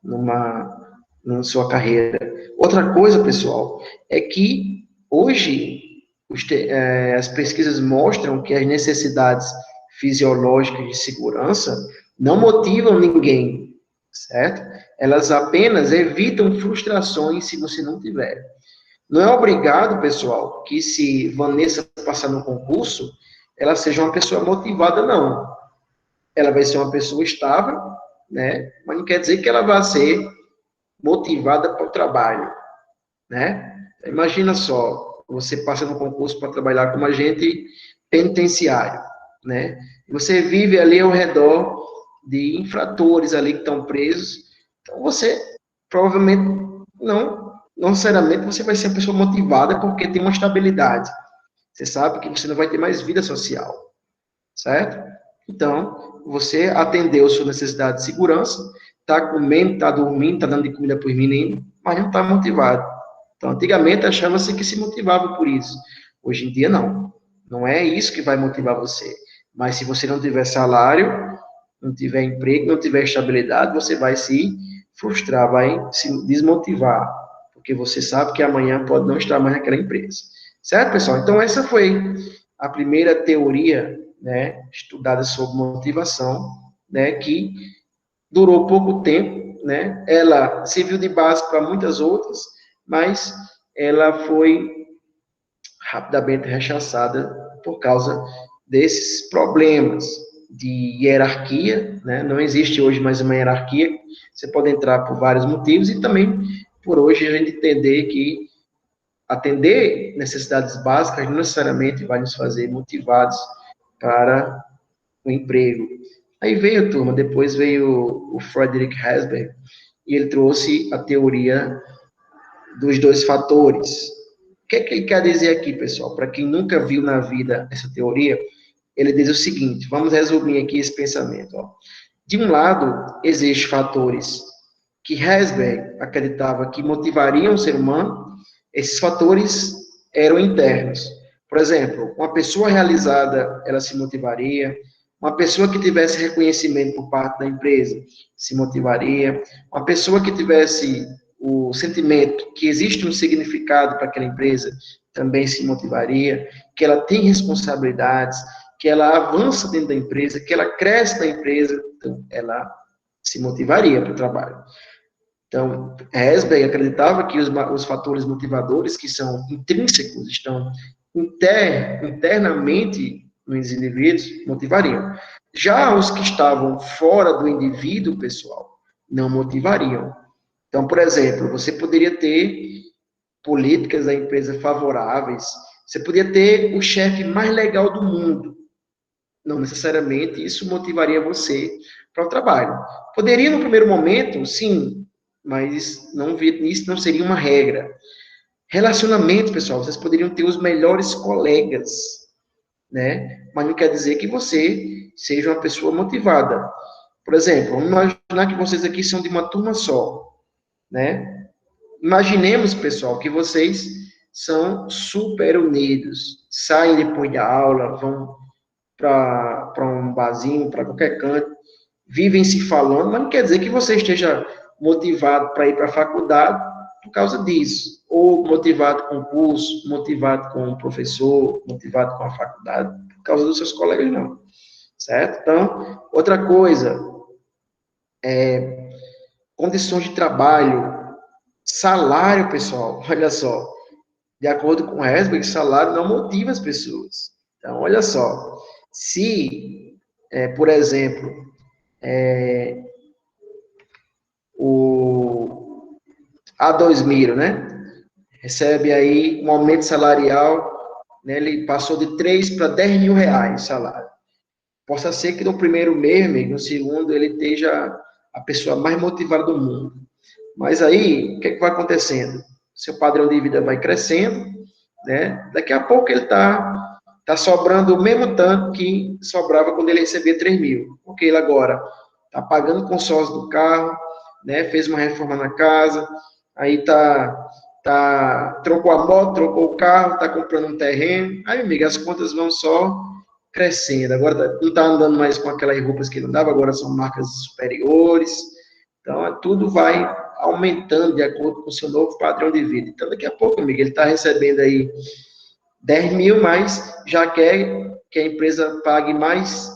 na sua carreira. Outra coisa, pessoal, é que hoje as pesquisas mostram que as necessidades fisiológicas de segurança não motivam ninguém, certo? Elas apenas evitam frustrações se você não tiver. Não é obrigado, pessoal, que se Vanessa passar no concurso, ela seja uma pessoa motivada, não. Ela vai ser uma pessoa estável, né? Mas não quer dizer que ela vai ser motivada para o trabalho, né? Imagina só, você passa no concurso para trabalhar como agente penitenciário, né? Você vive ali ao redor de infratores ali que estão presos, então você provavelmente não necessariamente você vai ser uma pessoa motivada porque tem uma estabilidade. Você sabe que você não vai ter mais vida social, certo? Então, você atendeu sua necessidade de segurança, está comendo, está dormindo, está dando de comida para os meninos, mas não está motivado. Então, antigamente achava-se que se motivava por isso. Hoje em dia, não. Não é isso que vai motivar você. Mas se você não tiver salário, não tiver emprego, não tiver estabilidade, você vai se frustrar, vai se desmotivar, porque você sabe que amanhã pode não estar mais naquela empresa. Certo, pessoal? Então, essa foi a primeira teoria, né, estudada sobre motivação, né, que durou pouco tempo, né? Ela serviu de base para muitas outras, mas ela foi rapidamente rechaçada por causa desses problemas de hierarquia, né? Não existe hoje mais uma hierarquia, você pode entrar por vários motivos e também por hoje a gente entender que atender necessidades básicas não necessariamente vai nos fazer motivados para o emprego. Aí veio, turma, depois veio o Frederick Herzberg e ele trouxe a teoria dos dois fatores. O que é que ele quer dizer aqui, pessoal? Para quem nunca viu na vida essa teoria, ele diz o seguinte, vamos resumir aqui esse pensamento. Ó. De um lado, existem fatores que Herzberg acreditava que motivariam o ser humano, esses fatores eram internos. Por exemplo, uma pessoa realizada, ela se motivaria, uma pessoa que tivesse reconhecimento por parte da empresa se motivaria, uma pessoa que tivesse o sentimento que existe um significado para aquela empresa também se motivaria, que ela tem responsabilidades, que ela avança dentro da empresa, que ela cresce na empresa, então ela se motivaria para o trabalho. Então, Herzberg acreditava que os fatores motivadores, que são intrínsecos, estão internamente nos indivíduos, motivariam. Já os que estavam fora do indivíduo, pessoal, não motivariam. Então, por exemplo, você poderia ter políticas da empresa favoráveis, você poderia ter o chefe mais legal do mundo. Não necessariamente isso motivaria você para o trabalho. Poderia, no primeiro momento, sim, mas isso não seria uma regra. Relacionamentos, pessoal, vocês poderiam ter os melhores colegas, né? Mas não quer dizer que você seja uma pessoa motivada. Por exemplo, vamos imaginar que vocês aqui são de uma turma só, né? Imaginemos, pessoal, que vocês são super unidos, saem depois da aula, vão para um barzinho, para qualquer canto, vivem se falando, mas não quer dizer que você esteja motivado para ir para a faculdade por causa disso, ou motivado com o curso, motivado com o professor, motivado com a faculdade, por causa dos seus colegas, não. Certo? Então, outra coisa, condições de trabalho, salário, pessoal, olha só, de acordo com o Herzberg, salário não motiva as pessoas. Então, olha só, se, por exemplo, o A2000, né, recebe aí um aumento salarial, né, ele passou de 3 para 10 mil reais salário. Possa ser que no primeiro mês, no segundo, ele esteja a pessoa mais motivada do mundo. Mas aí, o que vai acontecendo? Seu padrão de vida vai crescendo, né? Daqui a pouco ele tá sobrando o mesmo tanto que sobrava quando ele recebia 3 mil. Porque ele agora está pagando o consórcio do carro, né? Fez uma reforma na casa, aí trocou a moto, trocou o carro, está comprando um terreno. Aí, amigo, as contas vão só crescendo. Agora não está andando mais com aquelas roupas que ele andava, agora são marcas superiores. Então, tudo vai aumentando de acordo com o seu novo padrão de vida. Então, daqui a pouco, amigo, ele está recebendo aí 10 mil, mas já quer que a empresa pague mais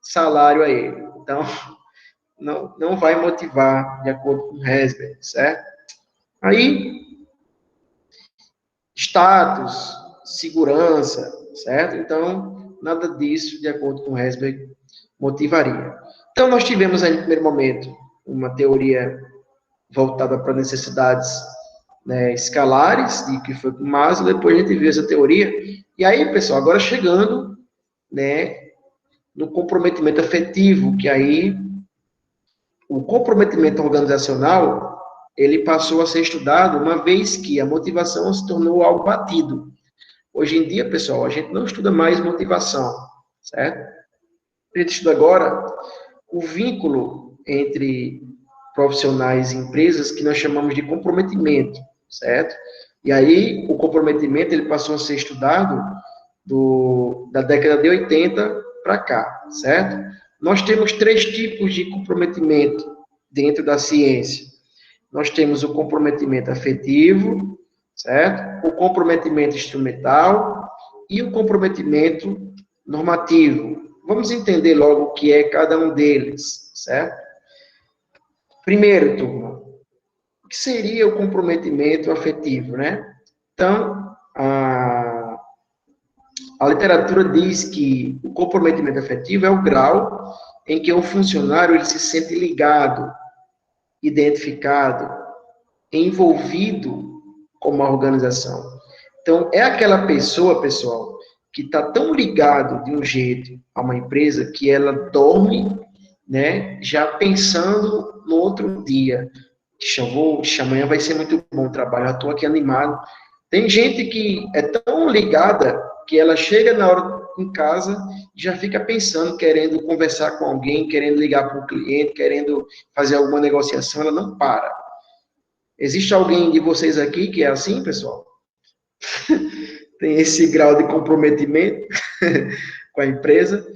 salário a ele. Então, não vai motivar de acordo com o Herzberg, certo? Aí, status, segurança, certo? Então, nada disso, de acordo com o Herzberg, motivaria. Então, nós tivemos aí, no primeiro momento, uma teoria voltada para necessidades, né, escalares, de que foi com Maslow, depois a gente viu essa teoria. E aí, pessoal, agora chegando, né, no comprometimento afetivo, que aí o comprometimento organizacional, ele passou a ser estudado uma vez que a motivação se tornou algo batido. Hoje em dia, pessoal, a gente não estuda mais motivação, certo? A gente estuda agora o vínculo entre profissionais e empresas que nós chamamos de comprometimento, certo? E aí, o comprometimento, ele passou a ser estudado da década de 80 para cá, certo? Nós temos 3 tipos de comprometimento dentro da ciência. Nós temos o comprometimento afetivo, certo? O comprometimento instrumental e o comprometimento normativo. Vamos entender logo o que é cada um deles, certo? Primeiro, turma, o que seria o comprometimento afetivo, né? Então, a literatura diz que o comprometimento afetivo é o grau em que o funcionário ele se sente ligado, identificado, envolvido com uma organização. Então, é aquela pessoa, pessoal, que está tão ligado de um jeito a uma empresa que ela dorme, né, já pensando no outro dia. Amanhã vai ser muito bom o trabalho, eu estou aqui animado. Tem gente que é tão ligada que ela chega na hora em casa, já fica pensando, querendo conversar com alguém, querendo ligar para um cliente, querendo fazer alguma negociação, ela não para. Existe alguém de vocês aqui que é assim, pessoal? Tem esse grau de comprometimento com a empresa,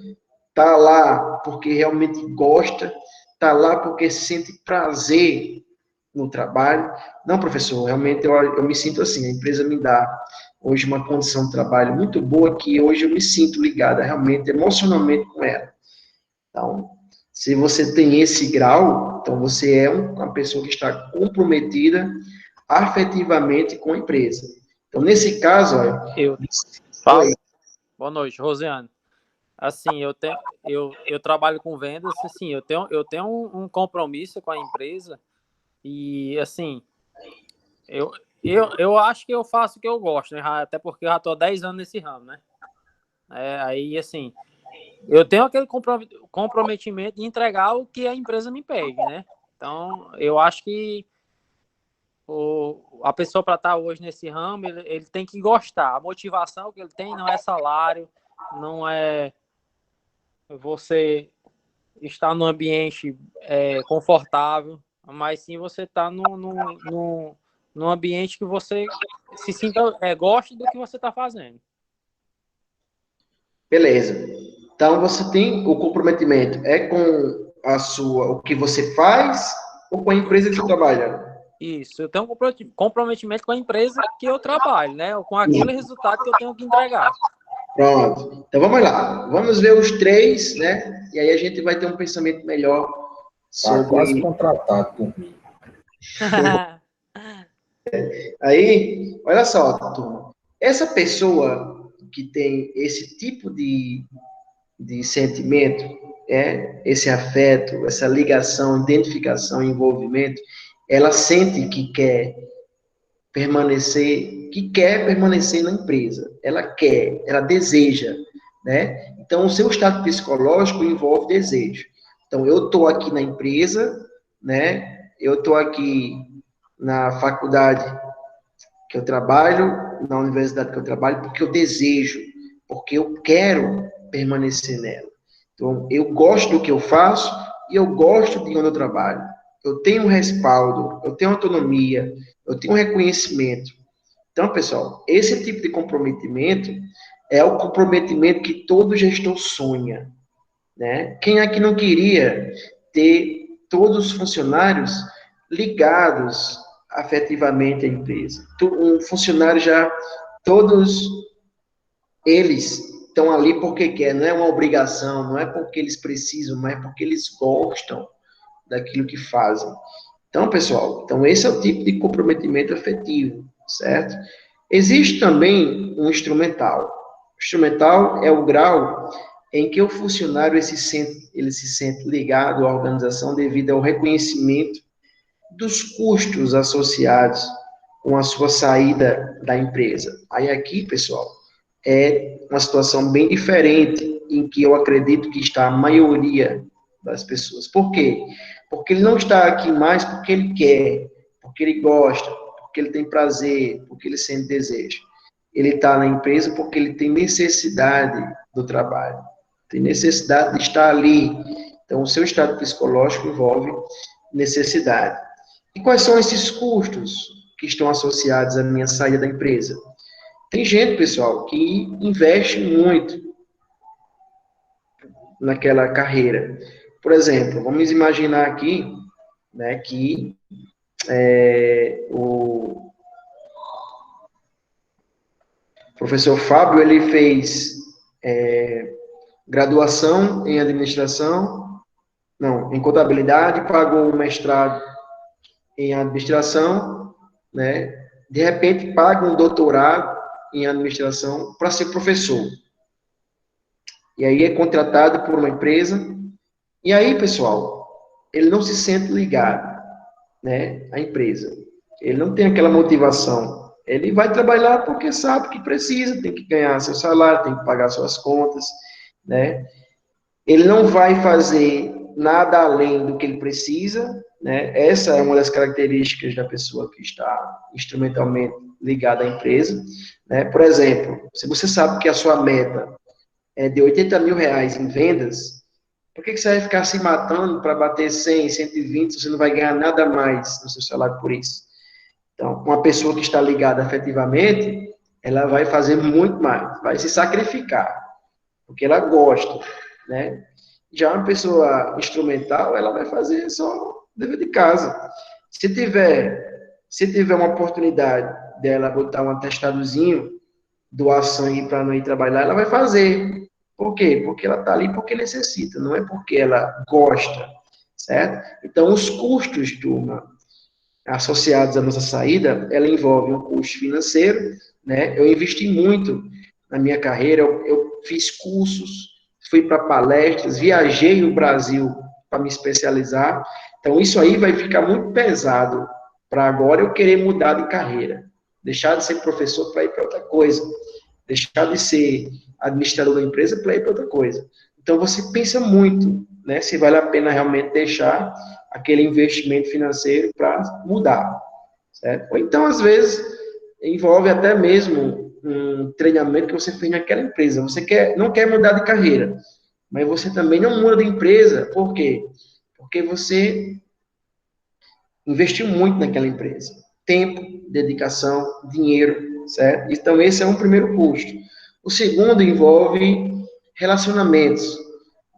tá lá porque realmente gosta, tá lá porque sente prazer no trabalho. Não, professor, realmente eu me sinto assim, a empresa me dá hoje uma condição de trabalho muito boa que hoje eu me sinto ligada realmente emocionalmente com ela. Então, se você tem esse grau, então você é uma pessoa que está comprometida afetivamente com a empresa. Então, nesse caso, olha,
Fala. Boa noite, Rosiane. Assim, eu trabalho com vendas, assim, eu tenho um compromisso com a empresa e, assim, eu acho que eu faço o que eu gosto, né? Até porque eu já estou há 10 anos nesse ramo, né? Aí, assim, eu tenho aquele comprometimento de entregar o que a empresa me pede, né? Então, eu acho que a pessoa para estar hoje nesse ramo, ele tem que gostar. A motivação que ele tem não é salário, não é você estar num ambiente confortável, mas sim você estar num ambiente que você se sinta, goste do que você está fazendo.
Beleza. Então, você tem o comprometimento, com o que você faz ou com a empresa que você trabalha?
Isso, eu tenho um comprometimento com a empresa que eu trabalho, né? Com aquele resultado que eu tenho que entregar.
Pronto. Então, vamos lá. Vamos ver os 3, né? E aí a gente vai ter um pensamento melhor sobre...
Tá quase contratado por mim.
Aí, olha só, turma. Essa pessoa que tem esse tipo de sentimento, esse afeto, essa ligação, identificação, envolvimento, ela sente que quer permanecer na empresa. Ela deseja, né? Então, o seu estado psicológico envolve desejo. Então, eu estou aqui na empresa, né? Eu estou aqui na faculdade que eu trabalho, na universidade que eu trabalho, porque eu desejo, porque eu quero permanecer nela. Então, eu gosto do que eu faço e eu gosto de onde eu trabalho. Eu tenho um respaldo, eu tenho autonomia, eu tenho um reconhecimento. Então, pessoal, esse tipo de comprometimento é o comprometimento que todo gestor sonha, né? Quem aqui não queria ter todos os funcionários ligados afetivamente à empresa? Um funcionário já, todos eles estão ali porque quer, não é uma obrigação, não é porque eles precisam, mas é porque eles gostam daquilo que fazem. Então, pessoal, esse é o tipo de comprometimento afetivo, certo? Existe também um instrumental. O instrumental é o grau em que o funcionário ele se sente ligado à organização devido ao reconhecimento dos custos associados com a sua saída da empresa. Aí aqui, pessoal, é uma situação bem diferente em que eu acredito que está a maioria das pessoas. Por quê? Porque ele não está aqui mais porque ele quer, porque ele gosta, porque ele tem prazer, porque ele sente desejo. Ele está na empresa porque ele tem necessidade do trabalho, tem necessidade de estar ali. Então, o seu estado psicológico envolve necessidade. E quais são esses custos que estão associados à minha saída da empresa? Tem gente, pessoal, que investe muito naquela carreira. Por exemplo, vamos imaginar aqui, né, que o professor Fábio, ele fez graduação em administração, não, em contabilidade, pagou um mestrado em administração, né? De repente paga um doutorado em administração para ser professor. E aí é contratado por uma empresa. E aí, pessoal, ele não se sente ligado, né, à empresa. Ele não tem aquela motivação. Ele vai trabalhar porque sabe que precisa, tem que ganhar seu salário, tem que pagar suas contas, né? Ele não vai fazer nada além do que ele precisa, né? Essa é uma das características da pessoa que está instrumentalmente ligada à empresa, né? Por exemplo, se você sabe que a sua meta é de 80 mil reais em vendas, por que você vai ficar se matando para bater 100, 120, se você não vai ganhar nada mais no seu salário por isso? Então, uma pessoa que está ligada efetivamente, ela vai fazer muito mais, vai se sacrificar, porque ela gosta, né? Já uma pessoa instrumental, ela vai fazer só o dever de casa. Se tiver uma oportunidade dela botar um atestadozinho, doar sangue para não ir trabalhar, ela vai fazer. Por quê? Porque ela está ali porque necessita, não é porque ela gosta, certo? Então, os custos, turma, associados à nossa saída, ela envolve um custo financeiro, né? Eu investi muito na minha carreira, eu fiz cursos, fui para palestras, viajei o Brasil para me especializar. Então, isso aí vai ficar muito pesado para agora eu querer mudar de carreira. Deixar de ser professor para ir para outra coisa. Deixar de ser administrador da empresa para ir para outra coisa. Então, você pensa muito, né? Se vale a pena realmente deixar aquele investimento financeiro para mudar, certo? Ou então, às vezes, envolve até mesmo um treinamento que você fez naquela empresa. Você não quer mudar de carreira, mas você também não muda de empresa. Por quê? Porque você investiu muito naquela empresa. Tempo, dedicação, dinheiro, certo? Então, esse é um primeiro custo. O segundo envolve relacionamentos.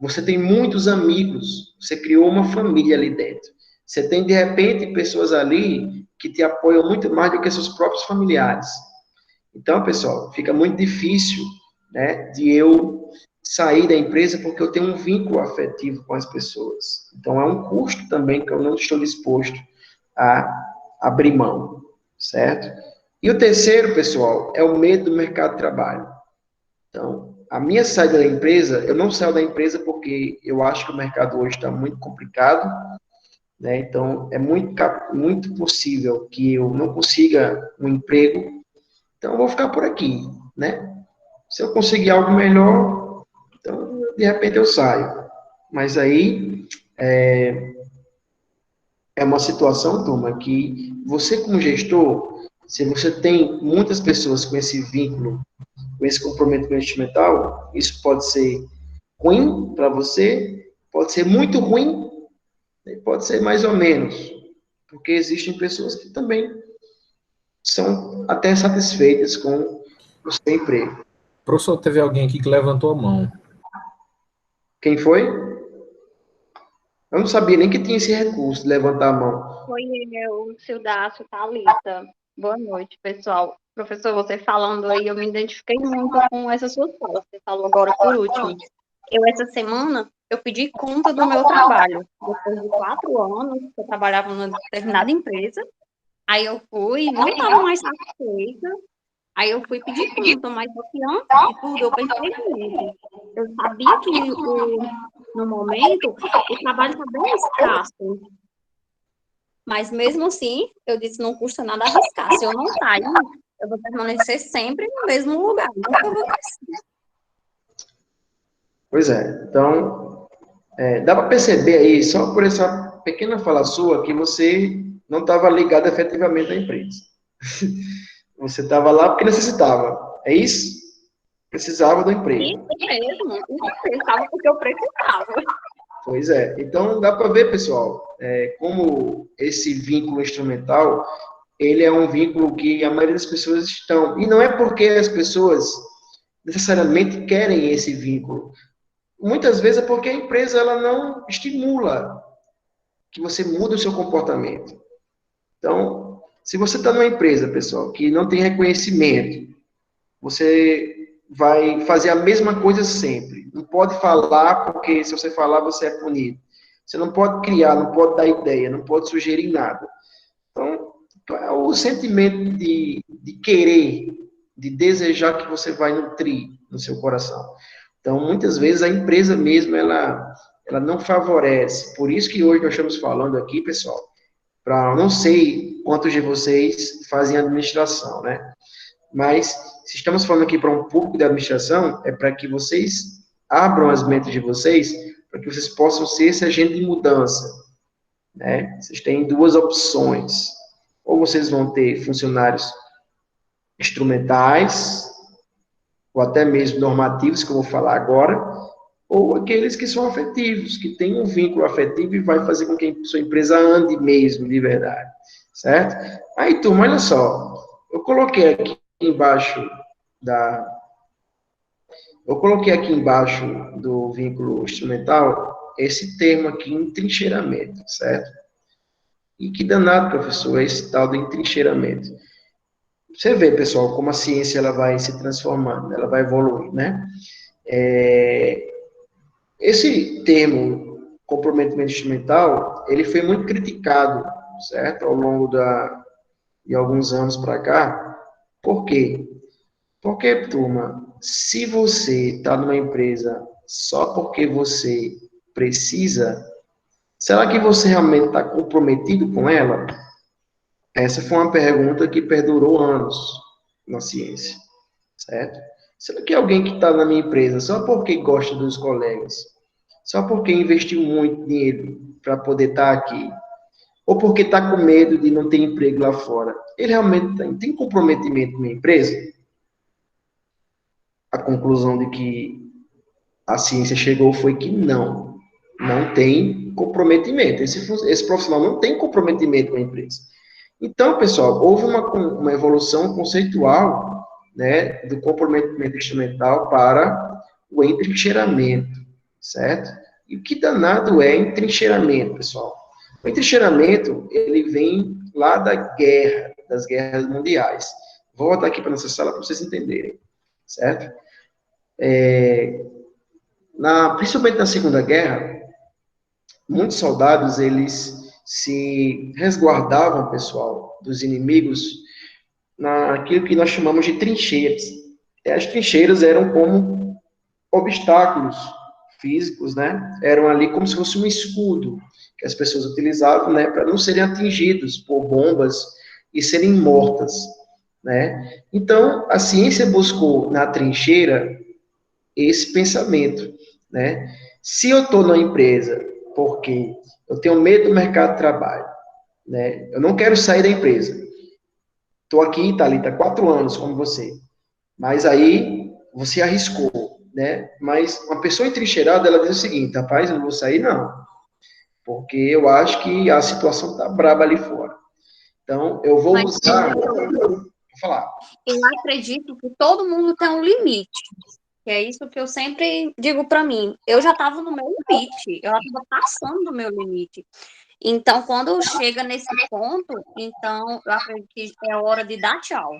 Você tem muitos amigos, você criou uma família ali dentro. Você tem, de repente, pessoas ali que te apoiam muito mais do que seus próprios familiares. Então, pessoal, fica muito difícil, né, de eu sair da empresa porque eu tenho um vínculo afetivo com as pessoas. Então, é um custo também que eu não estou disposto a abrir mão, certo? E o terceiro, pessoal, é o medo do mercado de trabalho. Então, a minha saída da empresa, eu não saio da empresa porque eu acho que o mercado hoje está muito complicado, né? Então, é muito possível que eu não consiga um emprego, então eu vou ficar por aqui, né? Se eu conseguir algo melhor, então, de repente eu saio. Mas aí, é uma situação, turma, que você como gestor, se você tem muitas pessoas com esse vínculo, com esse comprometimento instrumental, isso pode ser ruim para você, pode ser muito ruim, pode ser mais ou menos, porque existem pessoas que também são até satisfeitas com o seu emprego.
Professor, teve alguém aqui que levantou a mão.
Quem foi? Eu não sabia nem que tinha esse recurso de levantar a mão.
Foi eu, Sildácio, Thalita. Boa noite, pessoal. Professor, você falando aí, eu me identifiquei muito com essas suas falas. Você falou agora por último. Essa semana, eu pedi conta do meu trabalho. Depois de 4 anos, eu trabalhava numa determinada empresa. Aí eu fui, não estava mais satisfeita. Aí eu fui pedir conta, mas antes de tudo, eu pensei nisso. Eu sabia que no momento o trabalho está bem escasso. Mas mesmo assim, eu disse, não custa nada arriscar. Se eu não sair, eu vou permanecer sempre no mesmo lugar. Nunca vou crescer.
Pois é, então, dá para perceber aí, só por essa pequena fala sua, que você não estava ligado efetivamente à empresa. Você estava lá porque necessitava, é isso? Precisava do emprego.
Isso mesmo, eu estava porque eu precisava.
Pois é, então dá para ver, pessoal, como esse vínculo instrumental, ele é um vínculo que a maioria das pessoas estão, e não é porque as pessoas necessariamente querem esse vínculo, Muitas vezes é porque a empresa ela não estimula que você mude o seu comportamento. Então, se você está numa empresa, pessoal, que não tem reconhecimento, você vai fazer a mesma coisa sempre. Não pode falar, porque se você falar, você é punido. Você não pode criar, não pode dar ideia, não pode sugerir nada. Então, é o sentimento de querer, de desejar que você vai nutrir no seu coração. Então, muitas vezes, a empresa mesmo, ela não favorece. Por isso que hoje nós estamos falando aqui, pessoal, para não sei quantos de vocês fazem administração, né? Mas, se estamos falando aqui para um público de administração, é para que vocês abram as mentes de vocês, para que vocês possam ser esse agente de mudança, né? Vocês têm duas opções. Ou vocês vão ter funcionários instrumentais, ou até mesmo normativos, que eu vou falar agora, ou aqueles que são afetivos, que têm um vínculo afetivo e vai fazer com que a sua empresa ande mesmo, de verdade, certo? Aí, turma, olha só, eu coloquei aqui embaixo do vínculo instrumental esse termo aqui, entrincheiramento, certo? E que danado, professor, é esse tal do entrincheiramento. Você vê, pessoal, como a ciência ela vai se transformando, ela vai evoluir, né? Esse termo, comprometimento instrumental, ele foi muito criticado, certo? Ao longo de alguns anos para cá. Por quê? Porque, turma, se você está numa empresa só porque você precisa, será que você realmente está comprometido com ela? Essa foi uma pergunta que perdurou anos na ciência, certo? Será que alguém que está na minha empresa só porque gosta dos colegas, só porque investiu muito dinheiro para poder estar aqui, ou porque está com medo de não ter emprego lá fora, ele realmente tem comprometimento com a empresa? A conclusão de que a ciência chegou foi que não tem comprometimento. Esse profissional não tem comprometimento com a empresa. Então, pessoal, houve uma evolução conceitual, né, do comprometimento instrumental para o entrincheiramento, certo? E o que danado é entrincheiramento, pessoal? O entrincheiramento, ele vem lá das guerras mundiais. Vou voltar aqui para nossa sala para vocês entenderem, certo? Principalmente na Segunda Guerra, muitos soldados, eles se resguardavam, pessoal, dos inimigos naquilo que nós chamamos de trincheiras. E as trincheiras eram como obstáculos físicos, né? Eram ali como se fosse um escudo que as pessoas utilizavam, né, para não serem atingidos por bombas e serem mortas, né? Então, a ciência buscou na trincheira esse pensamento, né? Se eu estou na empresa porque eu tenho medo do mercado de trabalho, né? Eu não quero sair da empresa. Estou aqui, Thalita, 4 anos como você, mas aí você arriscou, né? Mas uma pessoa entrincheirada, ela diz o seguinte: rapaz, eu não vou sair não, porque eu acho que a situação está braba ali fora. Então, eu vou usar... Vou falar.
Eu acredito que todo mundo tem um limite. Que é isso que eu sempre digo para mim. Eu já estava no meu limite, eu já estava passando do meu limite. Então, quando chega nesse ponto, então eu acredito que é hora de dar tchau.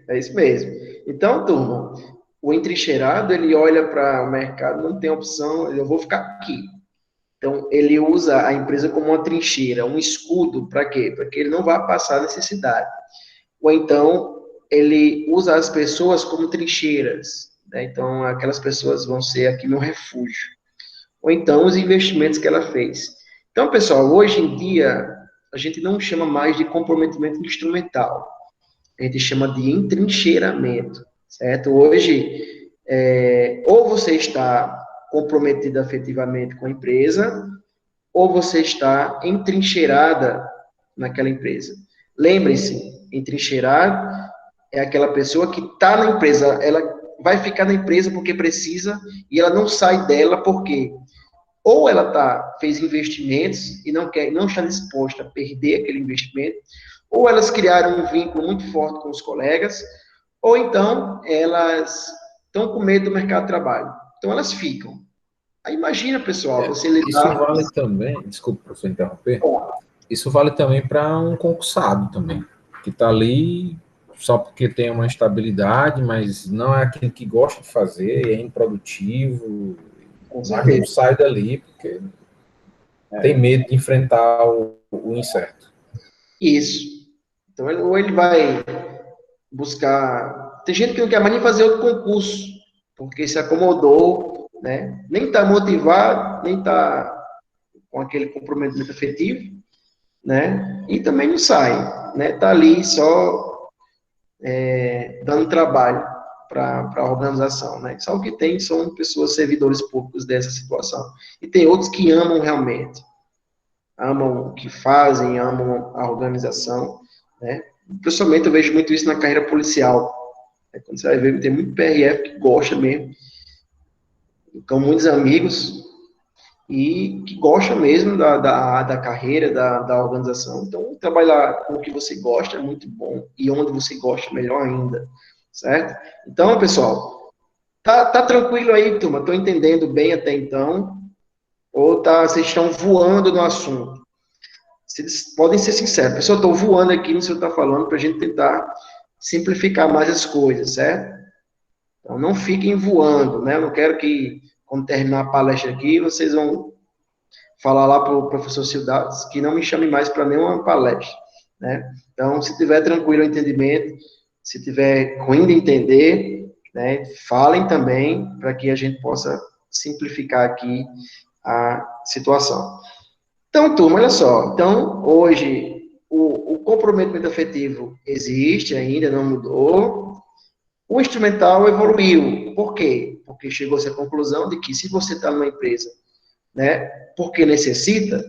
É isso mesmo. Então, turma, o entrincheirado, ele olha para o mercado, não tem opção, eu vou ficar aqui. Então, ele usa a empresa como uma trincheira, um escudo, para quê? Para que ele não vá passar necessidade. Ou então, ele usa as pessoas como trincheiras, né? Então, aquelas pessoas vão ser aqui meu refúgio. Ou então, os investimentos que ela fez. Então, pessoal, hoje em dia, a gente não chama mais de comprometimento instrumental. A gente chama de entrincheiramento, certo? Hoje, ou você está comprometido afetivamente com a empresa, ou você está entrincheirada naquela empresa. Lembre-se, entrincheirado é aquela pessoa que está na empresa, ela vai ficar na empresa porque precisa e ela não sai dela porque ou ela fez investimentos e não está disposta a perder aquele investimento, ou elas criaram um vínculo muito forte com os colegas, ou então elas estão com medo do mercado de trabalho. Então, elas ficam. Aí, imagina, pessoal, você lidar...
Isso vale também, desculpa, professor, interromper, isso vale também para um concursado também, que está ali só porque tem uma estabilidade, mas não é aquele que gosta de fazer, é improdutivo, mas não sai dali porque tem medo de enfrentar o incerto.
Isso. Então, ou ele vai buscar... Tem gente que não quer mais nem fazer outro concurso, porque se acomodou, né? Nem está motivado, nem está com aquele comprometimento afetivo, né? E também não sai, né? Está ali só dando trabalho para a organização, né? Só o que tem são pessoas, servidores públicos dessa situação. E tem outros que amam realmente, amam o que fazem, amam a organização, né? Pessoalmente, eu vejo muito isso na carreira policial. Quando você vai ver, tem muito PRF que gosta mesmo, com muitos amigos, e que gosta mesmo da carreira, da organização. Então, trabalhar com o que você gosta é muito bom, e onde você gosta, melhor ainda, certo? Então, pessoal, tá tranquilo aí, turma? Estou entendendo bem até então? Ou vocês estão voando no assunto? Vocês podem ser sinceros. Pessoal, estou voando aqui no que você está falando para a gente tentar simplificar mais as coisas, certo? Então, não fiquem voando, né? Eu não quero que, quando terminar a palestra aqui, vocês vão falar lá para o professor Cidades que não me chame mais para nenhuma palestra, né? Então, se tiver tranquilo o entendimento, se tiver ruim de entender, né, falem também para que a gente possa simplificar aqui a situação. Então, turma, olha só. Então, hoje, o comprometimento afetivo existe ainda, não mudou. O instrumental evoluiu. Por quê? Porque chegou-se à conclusão de que se você está numa empresa, né, porque necessita,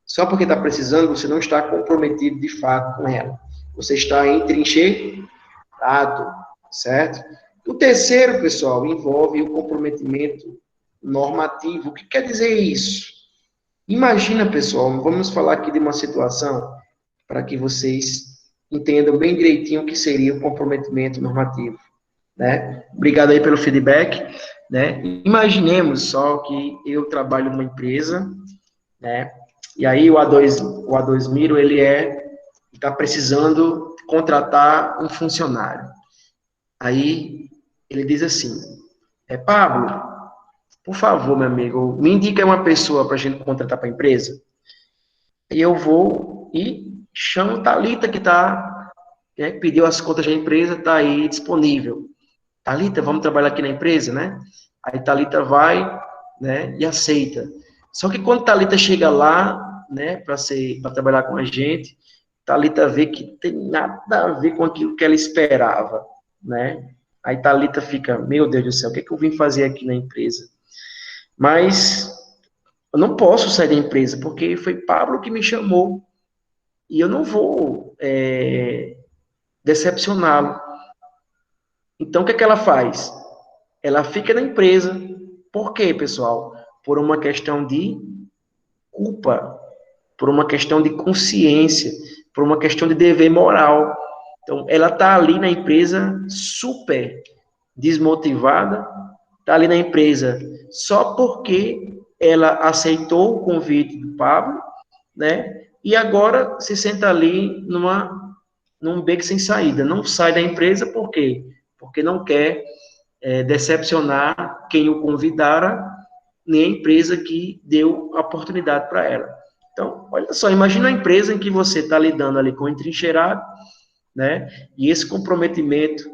só porque está precisando, você não está comprometido de fato com ela. Você está entrincheirado, certo? O terceiro, pessoal, envolve o comprometimento normativo. O que quer dizer isso? Imagina, pessoal, vamos falar aqui de uma situação para que vocês entendam bem direitinho o que seria o comprometimento normativo, né? Obrigado aí pelo feedback, né? Imaginemos só que eu trabalho numa empresa, né? E aí o A2 Miro, ele está precisando contratar um funcionário. Aí ele diz assim, Pablo, por favor, meu amigo, me indica uma pessoa para a gente contratar para a empresa. E eu vou e chamo Thalita, que pediu as contas da empresa, está aí disponível. Thalita, vamos trabalhar aqui na empresa, né? Aí Thalita vai, né, e aceita. Só que quando Thalita chega lá, né, para trabalhar com a gente, Thalita vê que tem nada a ver com aquilo que ela esperava, né? Aí Thalita fica, meu Deus do céu, o que é que eu vim fazer aqui na empresa? Mas eu não posso sair da empresa, porque foi Pablo que me chamou. E eu não vou decepcioná-lo. Então, o que é que ela faz? Ela fica na empresa. Por quê, pessoal? Por uma questão de culpa, por uma questão de consciência, por uma questão de dever moral. Então, ela está ali na empresa super desmotivada, está ali na empresa só porque ela aceitou o convite do Pablo, né? E agora se senta ali num beco sem saída. Não sai da empresa, por quê? Porque não quer decepcionar quem o convidara, nem a empresa que deu a oportunidade para ela. Então, olha só, imagina uma empresa em que você está lidando ali com o entrincheirado, né? E esse comprometido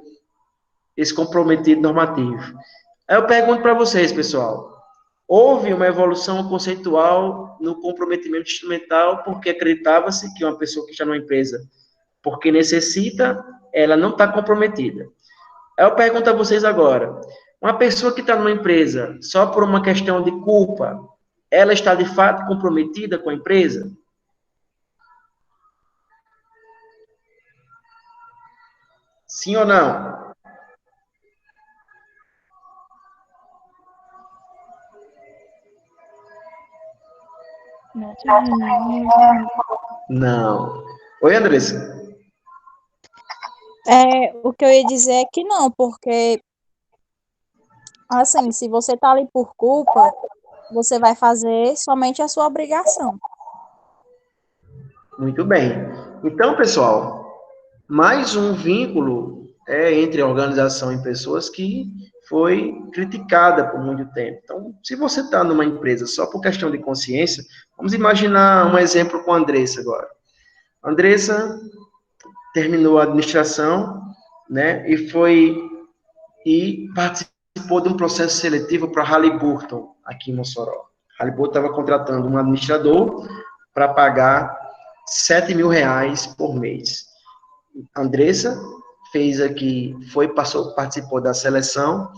normativo. Aí eu pergunto para vocês, pessoal, houve uma evolução conceitual no comprometimento instrumental porque acreditava-se que uma pessoa que está numa empresa porque necessita, ela não está comprometida. Aí eu pergunto a vocês agora, uma pessoa que está numa empresa só por uma questão de culpa, ela está de fato comprometida com a empresa? Sim ou não? Não. Oi, Andressa.
O que eu ia dizer é que não, porque Assim, se você tá ali por culpa, você vai fazer somente a sua obrigação.
Muito bem. Então, pessoal, mais um vínculo entre a organização e pessoas que foi criticada por muito tempo. Então, se você está numa empresa só por questão de consciência, vamos imaginar um exemplo com a Andressa agora. A Andressa terminou a administração, né, e participou de um processo seletivo para a Halliburton, aqui em Mossoró. A Halliburton estava contratando um administrador para pagar R$ 7.000 por mês. A Andressa fez aqui, participou da seleção,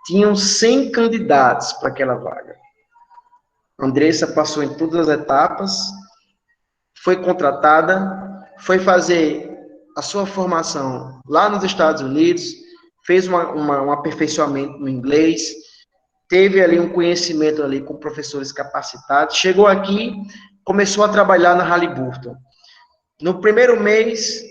tinham 100 candidatos para aquela vaga. A Andressa passou em todas as etapas, foi contratada, foi fazer a sua formação lá nos Estados Unidos, fez um aperfeiçoamento no inglês, teve ali um conhecimento ali com professores capacitados, chegou aqui, começou a trabalhar na Halliburton. No primeiro mês,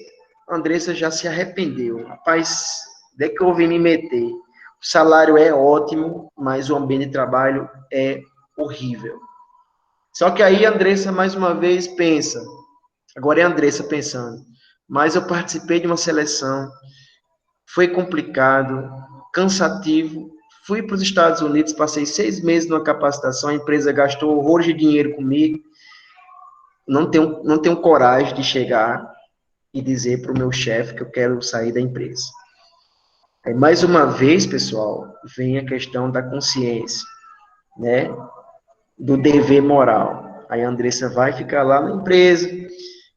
a Andressa já se arrependeu. Rapaz, de que eu vim me meter. O salário é ótimo, mas o ambiente de trabalho é horrível. Só que aí a Andressa, mais uma vez, pensa. Agora é a Andressa pensando. Mas eu participei de uma seleção. Foi complicado, cansativo. Fui para os Estados Unidos, passei 6 meses numa capacitação. A empresa gastou horrores de dinheiro comigo. Não tenho coragem de chegar e dizer para o meu chefe que eu quero sair da empresa. Aí, mais uma vez, pessoal, vem a questão da consciência, né? Do dever moral. Aí a Andressa vai ficar lá na empresa,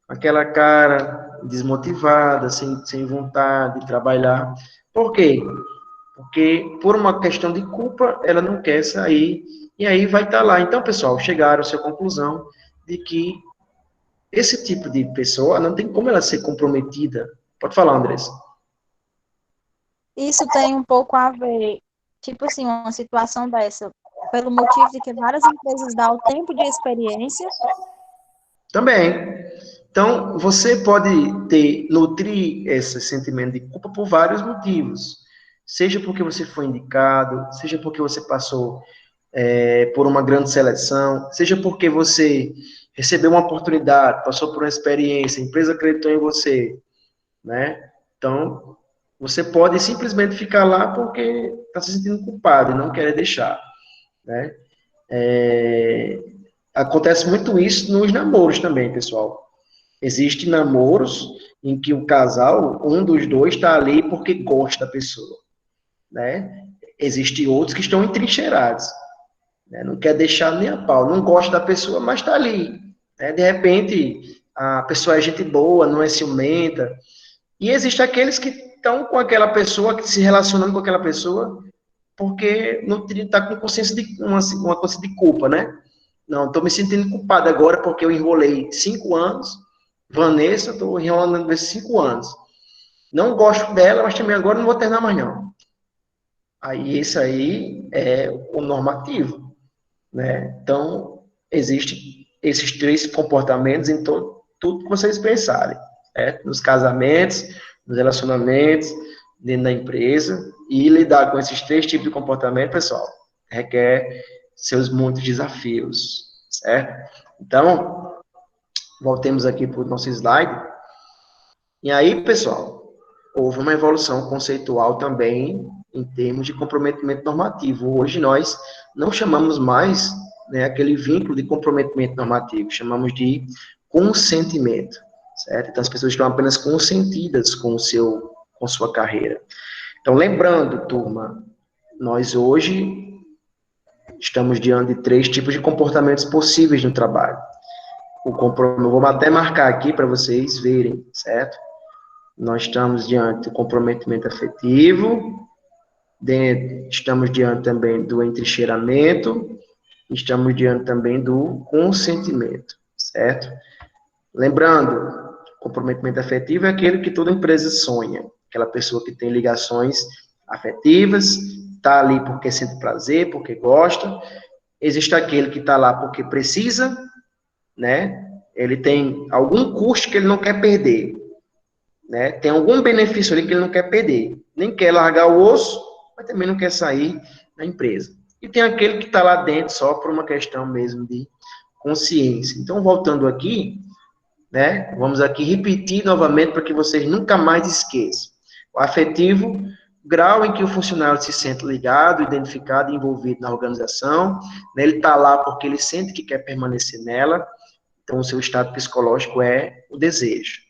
com aquela cara desmotivada, sem vontade de trabalhar. Por quê? Porque, por uma questão de culpa, ela não quer sair, e aí vai estar lá. Então, pessoal, chegaram à sua conclusão de que esse tipo de pessoa não tem como ela ser comprometida. Pode falar, Andressa.
Isso tem um pouco a ver, tipo assim, uma situação dessa, pelo motivo de que várias empresas dão o tempo de experiência.
Também. Então, você pode nutrir esse sentimento de culpa por vários motivos. Seja porque você foi indicado, seja porque você passou por uma grande seleção, seja porque você recebeu uma oportunidade, passou por uma experiência, a empresa acreditou em você, né? Então, você pode simplesmente ficar lá porque está se sentindo culpado e não quer deixar, né? Acontece muito isso nos namoros também, pessoal. Existem namoros em que o casal, um dos dois, está ali porque gosta da pessoa, né? Existem outros que estão entrincheirados, né? Não quer deixar nem a pau, não gosta da pessoa, mas está ali, né? De repente, a pessoa é gente boa, não é ciumenta, e existem aqueles que estão com aquela pessoa, que se relacionando com aquela pessoa, porque não está com consciência uma consciência de culpa, né? Não, estou me sentindo culpado agora porque eu enrolei 5 anos, Vanessa, estou enrolando esses 5 anos. Não gosto dela, mas também agora não vou terminar mais não. Aí, esse aí é o normativo, né? Então, existem esses 3 comportamentos em tudo que vocês pensarem, né? Nos casamentos, nos relacionamentos, dentro da empresa, e lidar com esses 3 tipos de comportamento, pessoal, requer seus muitos desafios, certo? Então, voltemos aqui para o nosso slide. E aí, pessoal, houve uma evolução conceitual também em termos de comprometimento normativo. Hoje nós não chamamos mais, né, aquele vínculo de comprometimento normativo, chamamos de consentimento, certo? Então, as pessoas estão apenas consentidas com sua carreira. Então, lembrando, turma, nós hoje estamos diante de 3 tipos de comportamentos possíveis no trabalho. Vamos até marcar aqui para vocês verem, certo? Nós estamos diante do comprometimento afetivo, estamos diante também do entrincheiramento, estamos diante também do consentimento, certo? Lembrando, comprometimento afetivo é aquele que toda empresa sonha, aquela pessoa que tem ligações afetivas, está ali porque sente prazer, porque gosta. Existe aquele que está lá porque precisa, né? Ele tem algum custo que ele não quer perder, né? Tem algum benefício ali que ele não quer perder. Nem quer largar o osso, mas também não quer sair a empresa. E tem aquele que está lá dentro só por uma questão mesmo de consciência. Então, voltando aqui, né, vamos aqui repetir novamente para que vocês nunca mais esqueçam. O afetivo, grau em que o funcionário se sente ligado, identificado e envolvido na organização, né, ele está lá porque ele sente que quer permanecer nela, então o seu estado psicológico é o desejo.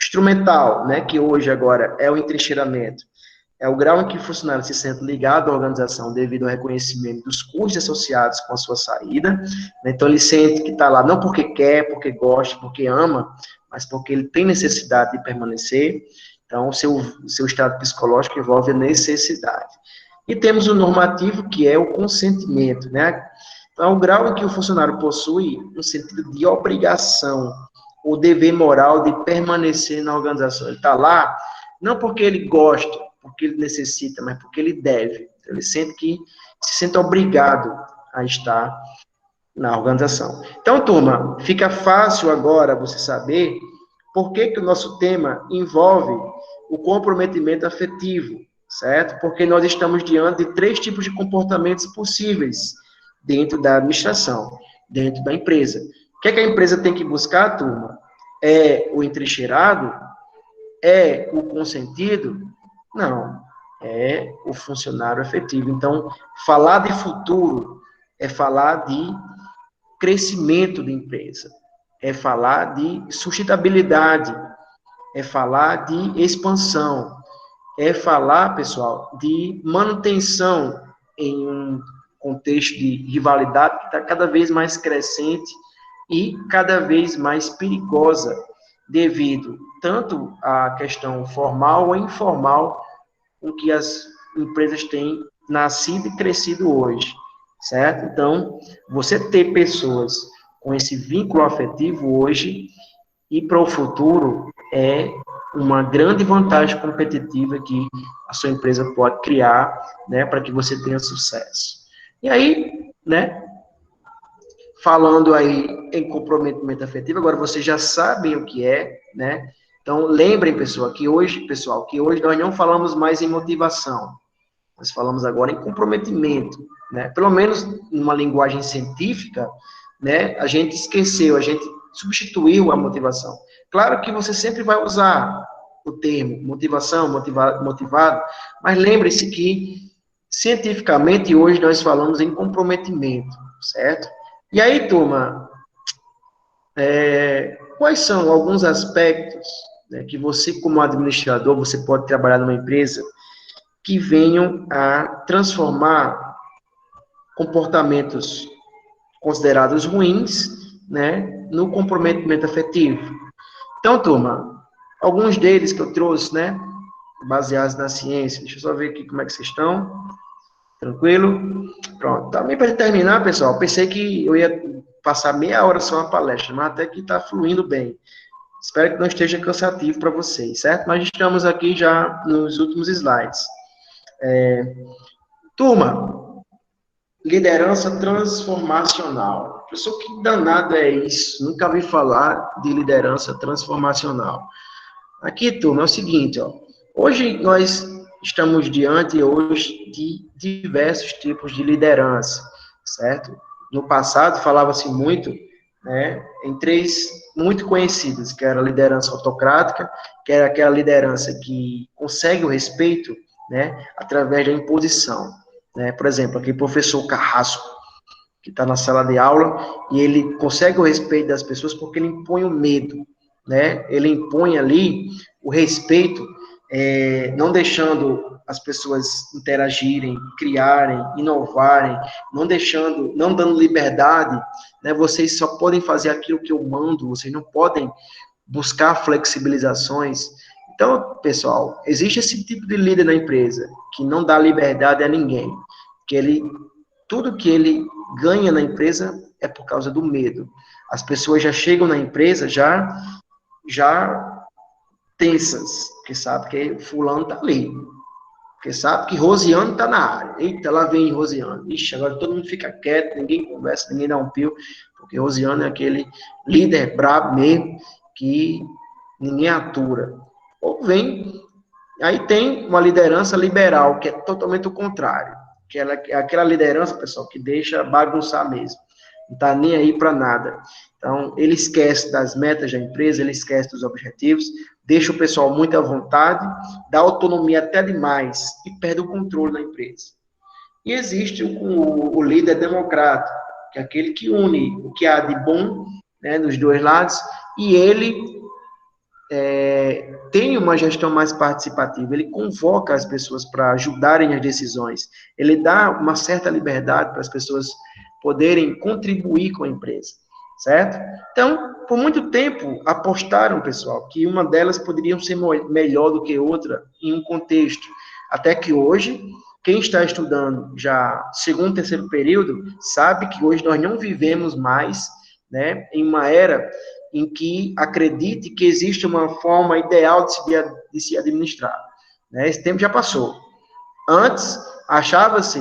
Instrumental, né, que hoje agora é o entrincheiramento, é o grau em que o funcionário se sente ligado à organização devido ao reconhecimento dos custos associados com a sua saída, né, então ele sente que está lá não porque quer, porque gosta, porque ama, mas porque ele tem necessidade de permanecer. Então, o seu estado psicológico envolve a necessidade. E temos o normativo, que é o consentimento, né? Então, o grau em que o funcionário possui um sentido de obrigação ou dever moral de permanecer na organização. Ele está lá não porque ele gosta, porque ele necessita, mas porque ele deve. Ele se sente obrigado a estar na organização. Então, turma, fica fácil agora você saber por que o nosso tema envolve o comprometimento afetivo, certo? Porque nós estamos diante de 3 tipos de comportamentos possíveis dentro da administração, dentro da empresa. O que é que a empresa tem que buscar, turma? É o entrincheirado? É o consentido? Não, é o funcionário efetivo. Então, falar de futuro é falar de crescimento da empresa, é falar de sustentabilidade, é falar de expansão, é falar, pessoal, de manutenção em um contexto de rivalidade que está cada vez mais crescente e cada vez mais perigosa, devido tanto à questão formal ou informal com que as empresas têm nascido e crescido hoje, certo? Então, você ter pessoas com esse vínculo afetivo hoje e para o futuro é uma grande vantagem competitiva que a sua empresa pode criar, né, para que você tenha sucesso. E aí, né, falando aí em comprometimento afetivo, agora vocês já sabem o que é, né? Então, lembrem, pessoal, que hoje nós não falamos mais em motivação. Nós falamos agora em comprometimento, né? Pelo menos numa linguagem científica, né? A gente esqueceu, a gente substituiu a motivação. Claro que você sempre vai usar o termo motivação, motivado, mas lembre-se que cientificamente hoje nós falamos em comprometimento, certo? E aí, turma, quais são alguns aspectos, né, que você, como administrador, você pode trabalhar numa empresa que venham a transformar comportamentos considerados ruins, né, no comprometimento afetivo? Então, turma, alguns deles que eu trouxe, né, baseados na ciência. Deixa eu só ver aqui como é que vocês estão. Tranquilo? Pronto. Também para terminar, pessoal, pensei que eu ia passar meia hora só uma palestra, mas até que está fluindo bem. Espero que não esteja cansativo para vocês, certo? Nós estamos aqui já nos últimos slides. Turma, liderança transformacional. Pessoal, que danado é isso? Nunca ouvi falar de liderança transformacional. Aqui, turma, é o seguinte, ó. Hoje nós estamos diante hoje de diversos tipos de liderança, certo? No passado falava-se muito, né, em 3 muito conhecidas, que era a liderança autocrática, que era aquela liderança que consegue o respeito, né, através da imposição, né? Por exemplo, aquele professor Carrasco, que está na sala de aula, e ele consegue o respeito das pessoas porque ele impõe o medo, né? Ele impõe ali o respeito, não deixando as pessoas interagirem, criarem, inovarem, não dando liberdade, né? Vocês só podem fazer aquilo que eu mando, vocês não podem buscar flexibilizações. Então, pessoal, existe esse tipo de líder na empresa, que não dá liberdade a ninguém, que tudo que ele ganha na empresa é por causa do medo. As pessoas já chegam na empresa já tensas, porque sabe que fulano tá ali, porque sabe que Rosiane tá na área. Eita, lá vem Rosiane. Ixi, agora todo mundo fica quieto, ninguém conversa, ninguém dá um pio, porque Rosiane é aquele líder brabo mesmo, que ninguém atura. Ou vem, aí tem uma liderança liberal, que é totalmente o contrário, que ela é aquela liderança, pessoal, que deixa bagunçar mesmo. Não está nem aí para nada. Então, ele esquece das metas da empresa, ele esquece dos objetivos, deixa o pessoal muito à vontade, dá autonomia até demais e perde o controle da empresa. E existe o líder democrático, que é aquele que une o que há de bom, né, nos dois lados, e ele tem uma gestão mais participativa, ele convoca as pessoas para ajudarem as decisões, ele dá uma certa liberdade para as pessoas poderem contribuir com a empresa, certo? Então, por muito tempo, apostaram, pessoal, que uma delas poderia ser melhor do que outra em um contexto, até que hoje, quem está estudando já segundo, terceiro período, sabe que hoje nós não vivemos mais, né, em uma era em que acredite que existe uma forma ideal de se administrar. Né? Esse tempo já passou. Antes, achava-se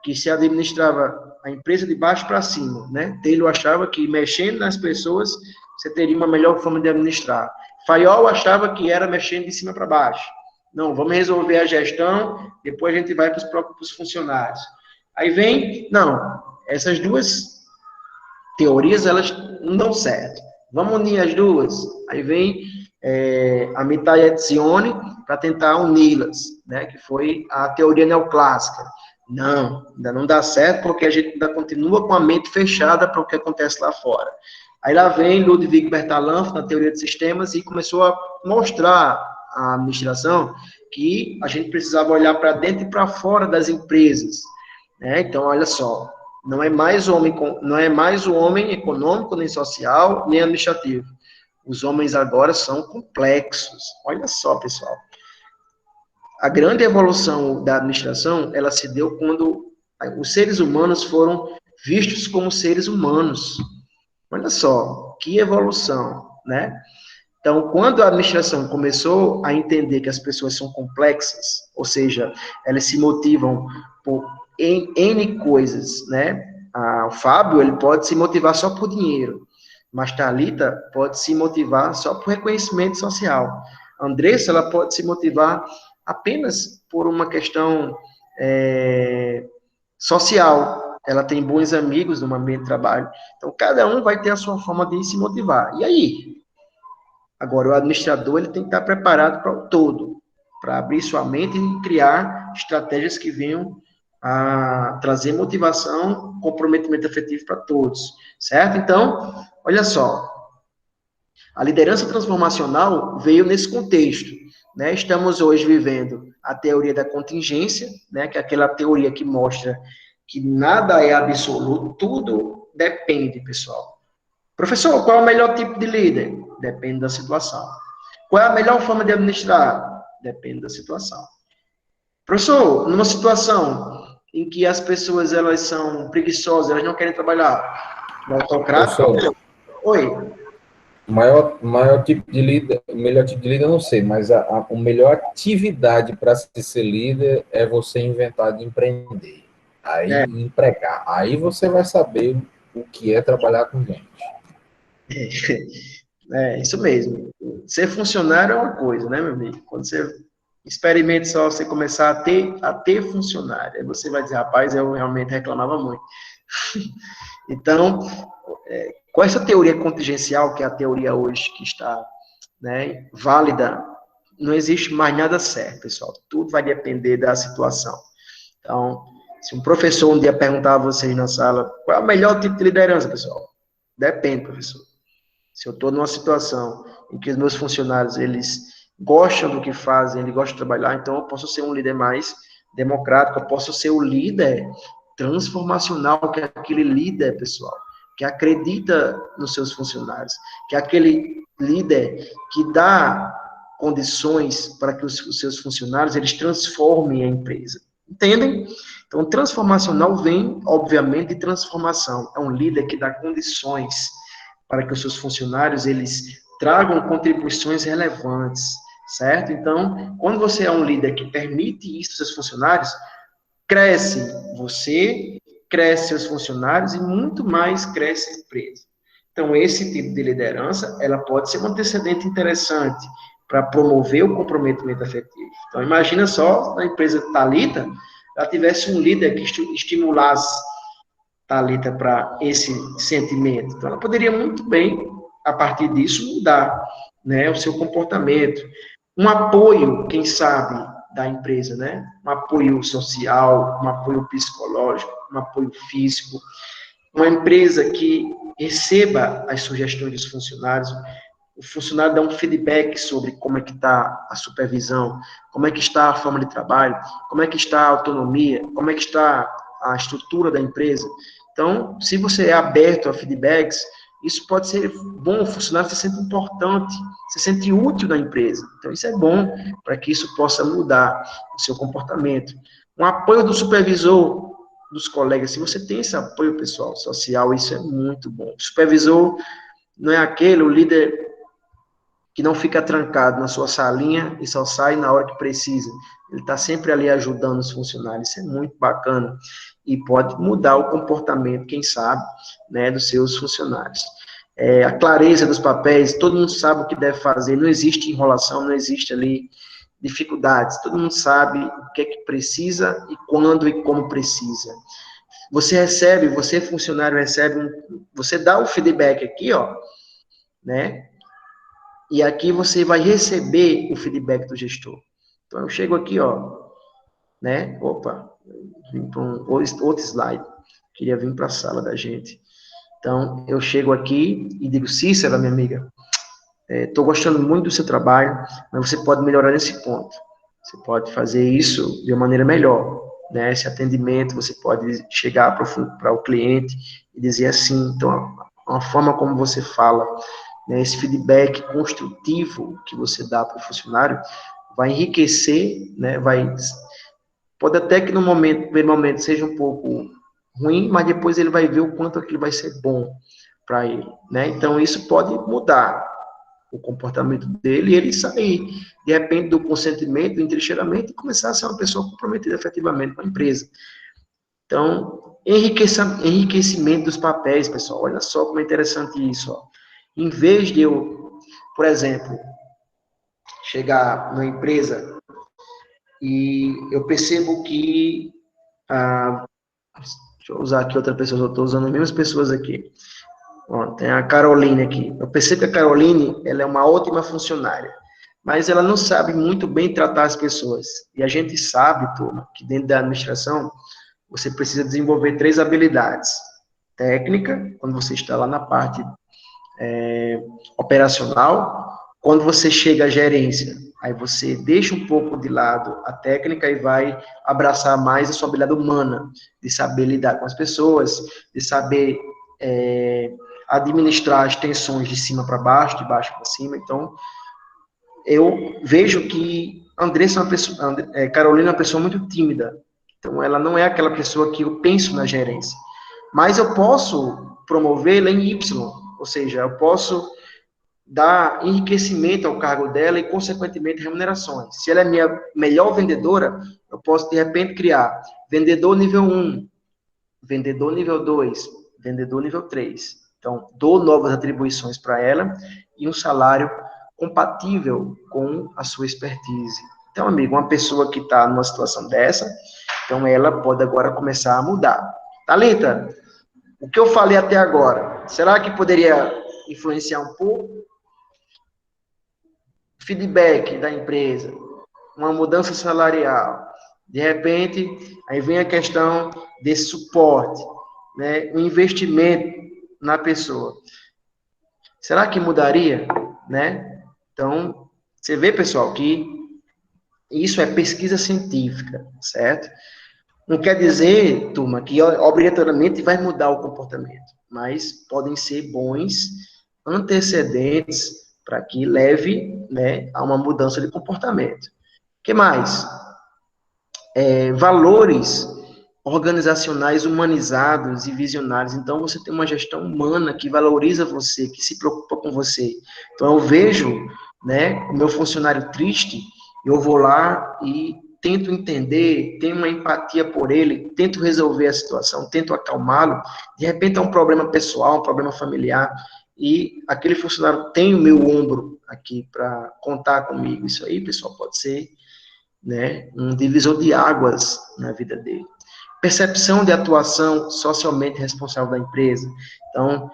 que se administrava a empresa de baixo para cima. Né? Taylor achava que mexendo nas pessoas, você teria uma melhor forma de administrar. Fayol achava que era mexendo de cima para baixo. Não, vamos resolver a gestão, depois a gente vai para os funcionários. Aí vem, não, essas duas teorias, elas não dão certo. Vamos unir as duas. Aí vem a Mitai Etzioni para tentar uni-las, né, que foi a teoria neoclássica. Não, ainda não dá certo, porque a gente ainda continua com a mente fechada para o que acontece lá fora. Aí lá vem Ludwig Bertalanffy, na teoria de sistemas, e começou a mostrar à administração que a gente precisava olhar para dentro e para fora das empresas. Né? Então, olha só, não é mais o homem econômico, nem social, nem administrativo. Os homens agora são complexos. Olha só, pessoal. A grande evolução da administração, ela se deu quando os seres humanos foram vistos como seres humanos. Olha só, que evolução, né? Então, quando a administração começou a entender que as pessoas são complexas, ou seja, elas se motivam por N coisas, né? O Fábio, ele pode se motivar só por dinheiro, mas Thalita pode se motivar só por reconhecimento social. A Andressa, ela pode se motivar apenas por uma questão social. Ela tem bons amigos no ambiente de trabalho. Então, cada um vai ter a sua forma de se motivar. E aí? Agora, o administrador, ele tem que estar preparado para o todo, para abrir sua mente e criar estratégias que venham a trazer motivação, comprometimento efetivo para todos, certo? Então, olha só, a liderança transformacional veio nesse contexto, né? Estamos hoje vivendo a teoria da contingência, né? Que é aquela teoria que mostra que nada é absoluto, tudo depende, pessoal. Professor, qual é o melhor tipo de líder? Depende da situação. Qual é a melhor forma de administrar? Depende da situação. Professor, numa situação em que as pessoas elas são preguiçosas, elas não querem trabalhar, o autocrata... Oi.
O maior tipo de líder, o melhor tipo de líder eu não sei, mas a melhor atividade para ser líder é você inventar de empreender. Aí empregar. Aí você vai saber o que é trabalhar com gente.
Isso mesmo. Ser funcionário é uma coisa, né, meu amigo? Quando você experimenta só você começar a ter funcionário, aí você vai dizer, rapaz, eu realmente reclamava muito. Então, com essa teoria contingencial, que é a teoria hoje que está, né, válida, não existe mais nada certo, pessoal. Tudo vai depender da situação. Então, se um professor um dia perguntar a vocês na sala, qual é o melhor tipo de liderança, pessoal? Depende, professor. Se eu estou numa situação em que os meus funcionários, eles gostam do que fazem, eles gostam de trabalhar, então eu posso ser um líder mais democrático, eu posso ser o líder transformacional, que é aquele líder, pessoal, que acredita nos seus funcionários, que é aquele líder que dá condições para que os seus funcionários, eles transformem a empresa. Entendem? Então, transformacional vem, obviamente, de transformação. É um líder que dá condições para que os seus funcionários, eles tragam contribuições relevantes, certo? Então, quando você é um líder que permite isso aos seus funcionários, cresce você, cresce seus funcionários e muito mais cresce a empresa. Então, esse tipo de liderança, ela pode ser um antecedente interessante para promover o comprometimento efetivo. Então, imagina só, na empresa Thalita, ela tivesse um líder que estimulasse Thalita para esse sentimento. Então, ela poderia muito bem, a partir disso, mudar, né, o seu comportamento. Um apoio, quem sabe, da empresa, né? Um apoio social, um apoio psicológico, um apoio físico. Uma empresa que receba as sugestões dos funcionários, o funcionário dá um feedback sobre como é que está a supervisão, como é que está a forma de trabalho, como é que está a autonomia, como é que está a estrutura da empresa. Então, se você é aberto a feedbacks, isso pode ser bom, o funcionário se sente importante, se sente útil na empresa. Então, isso é bom para que isso possa mudar o seu comportamento. Um apoio do supervisor, dos colegas, se você tem esse apoio pessoal, social, isso é muito bom. O supervisor não é aquele, o líder que não fica trancado na sua salinha e só sai na hora que precisa. Ele está sempre ali ajudando os funcionários, isso é muito bacana e pode mudar o comportamento, quem sabe, né, dos seus funcionários. A clareza dos papéis, todo mundo sabe o que deve fazer, não existe enrolação, não existe ali dificuldades, todo mundo sabe o que é que precisa e quando e como precisa. Você funcionário recebe, você dá o feedback aqui, ó, né, e aqui você vai receber o feedback do gestor. Então, eu chego aqui, ó, né? Opa, vim para outro slide. Queria vir para a sala da gente. Então, eu chego aqui e digo, Cícera, minha amiga, estou gostando muito do seu trabalho, mas você pode melhorar nesse ponto. Você pode fazer isso de uma maneira melhor, né? Esse atendimento, você pode chegar para o cliente e dizer assim, então, a forma como você fala, né, esse feedback construtivo que você dá para o funcionário vai enriquecer, né, pode até que no primeiro momento seja um pouco ruim, mas depois ele vai ver o quanto aquilo vai ser bom para ele, né? Então isso pode mudar o comportamento dele e ele sair, de repente, do consentimento, do entrincheiramento e começar a ser uma pessoa comprometida efetivamente com a empresa. Então, enriquecimento dos papéis, pessoal, olha só como é interessante isso, ó. Em vez de eu, por exemplo, chegar numa empresa e eu percebo que, deixa eu usar aqui outra pessoa, eu estou usando as mesmas pessoas aqui. Ó, tem a Caroline aqui. Eu percebo que a Caroline, ela é uma ótima funcionária, mas ela não sabe muito bem tratar as pessoas. E a gente sabe, turma, que dentro da administração, você precisa desenvolver 3 habilidades. Técnica, quando você está lá na parte operacional. Quando você chega à gerência, aí você deixa um pouco de lado a técnica e vai abraçar mais a sua habilidade humana, de saber lidar com as pessoas, de saber administrar as tensões de cima para baixo, de baixo para cima. Então, eu vejo que Carolina é uma pessoa muito tímida. Então, ela não é aquela pessoa que eu penso na gerência. Mas eu posso promovê-la em Y, ou seja, eu posso dar enriquecimento ao cargo dela e, consequentemente, remunerações. Se ela é minha melhor vendedora, eu posso, de repente, criar vendedor nível 1, vendedor nível 2, vendedor nível 3. Então, dou novas atribuições para ela e um salário compatível com a sua expertise. Então, amigo, uma pessoa que está numa situação dessa, então ela pode agora começar a mudar. Thalita, o que eu falei até agora, será que poderia influenciar um pouco? Feedback da empresa, uma mudança salarial. De repente, aí vem a questão desse suporte, né? O investimento na pessoa. Será que mudaria, né? Então, você vê, pessoal, que isso é pesquisa científica, certo? Não quer dizer, turma, que obrigatoriamente vai mudar o comportamento, mas podem ser bons antecedentes para que leve, né, a uma mudança de comportamento. O que mais? Valores organizacionais humanizados e visionários. Então, você tem uma gestão humana que valoriza você, que se preocupa com você. Então, eu vejo, né, o meu funcionário triste, eu vou lá e tento entender, tenho uma empatia por ele, tento resolver a situação, tento acalmá-lo. De repente, é um problema pessoal, um problema familiar, e aquele funcionário tem o meu ombro aqui para contar comigo. Isso aí, pessoal, pode ser né, um divisor de águas na vida dele. Percepção de atuação socialmente responsável da empresa. Então,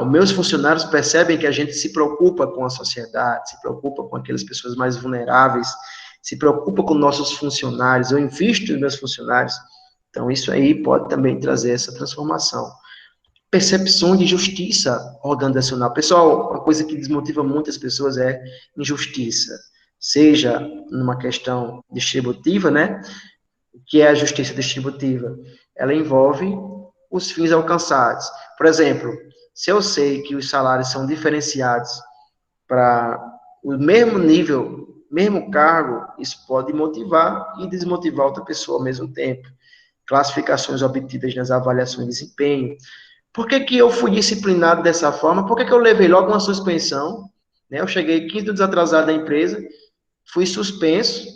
os meus funcionários percebem que a gente se preocupa com a sociedade, se preocupa com aquelas pessoas mais vulneráveis, se preocupa com nossos funcionários, eu invisto nos meus funcionários. Então, isso aí pode também trazer essa transformação. Percepção de justiça organizacional. Pessoal, uma coisa que desmotiva muitas pessoas é injustiça. Seja numa questão distributiva, né? O que é a justiça distributiva? Ela envolve os fins alcançados. Por exemplo, se eu sei que os salários são diferenciados para o mesmo nível, mesmo cargo, isso pode motivar e desmotivar outra pessoa ao mesmo tempo. Classificações obtidas nas avaliações de desempenho. Por que que eu fui disciplinado dessa forma? Por que que eu levei logo uma suspensão? Né? Eu cheguei 15 dias atrasado da empresa, fui suspenso,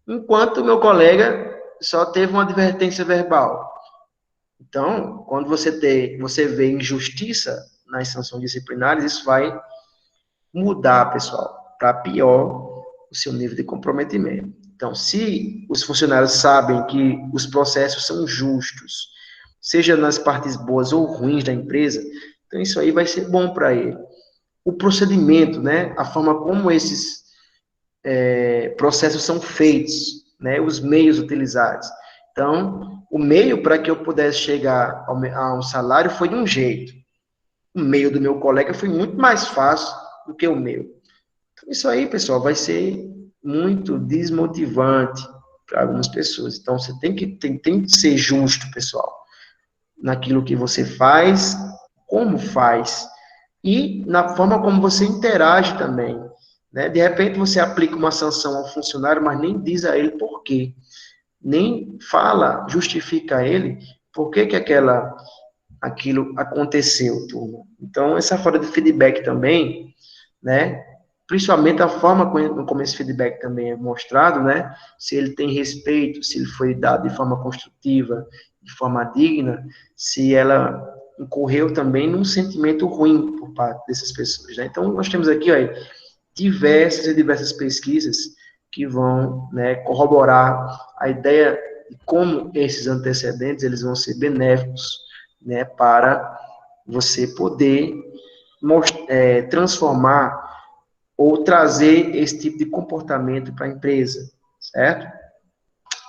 enquanto o meu colega só teve uma advertência verbal. Então, quando você vê injustiça nas sanções disciplinares, isso vai mudar, pessoal, para pior o seu nível de comprometimento. Então, se os funcionários sabem que os processos são justos, seja nas partes boas ou ruins da empresa, então isso aí vai ser bom para ele. O procedimento, né, a forma como esses processos são feitos, né, os meios utilizados. Então, o meio para que eu pudesse chegar a um salário foi de um jeito. O meio do meu colega foi muito mais fácil do que o meu. Então, isso aí, pessoal, vai ser muito desmotivante para algumas pessoas. Então, você tem que ser justo, pessoal, naquilo que você faz, como faz, e na forma como você interage também. Né? De repente, você aplica uma sanção ao funcionário, mas nem diz a ele por quê. Nem fala, justifica a ele por que que aquilo aconteceu, turma. Então, essa falta de feedback também, né? Principalmente a forma como esse feedback também é mostrado, né? Se ele tem respeito, se ele foi dado de forma construtiva, de forma digna, se ela incorreu também num sentimento ruim por parte dessas pessoas, né? Então, nós temos aqui, ó, diversas e diversas pesquisas que vão, né, corroborar a ideia de como esses antecedentes eles vão ser benéficos, né, para você poder transformar ou trazer esse tipo de comportamento para a empresa, certo?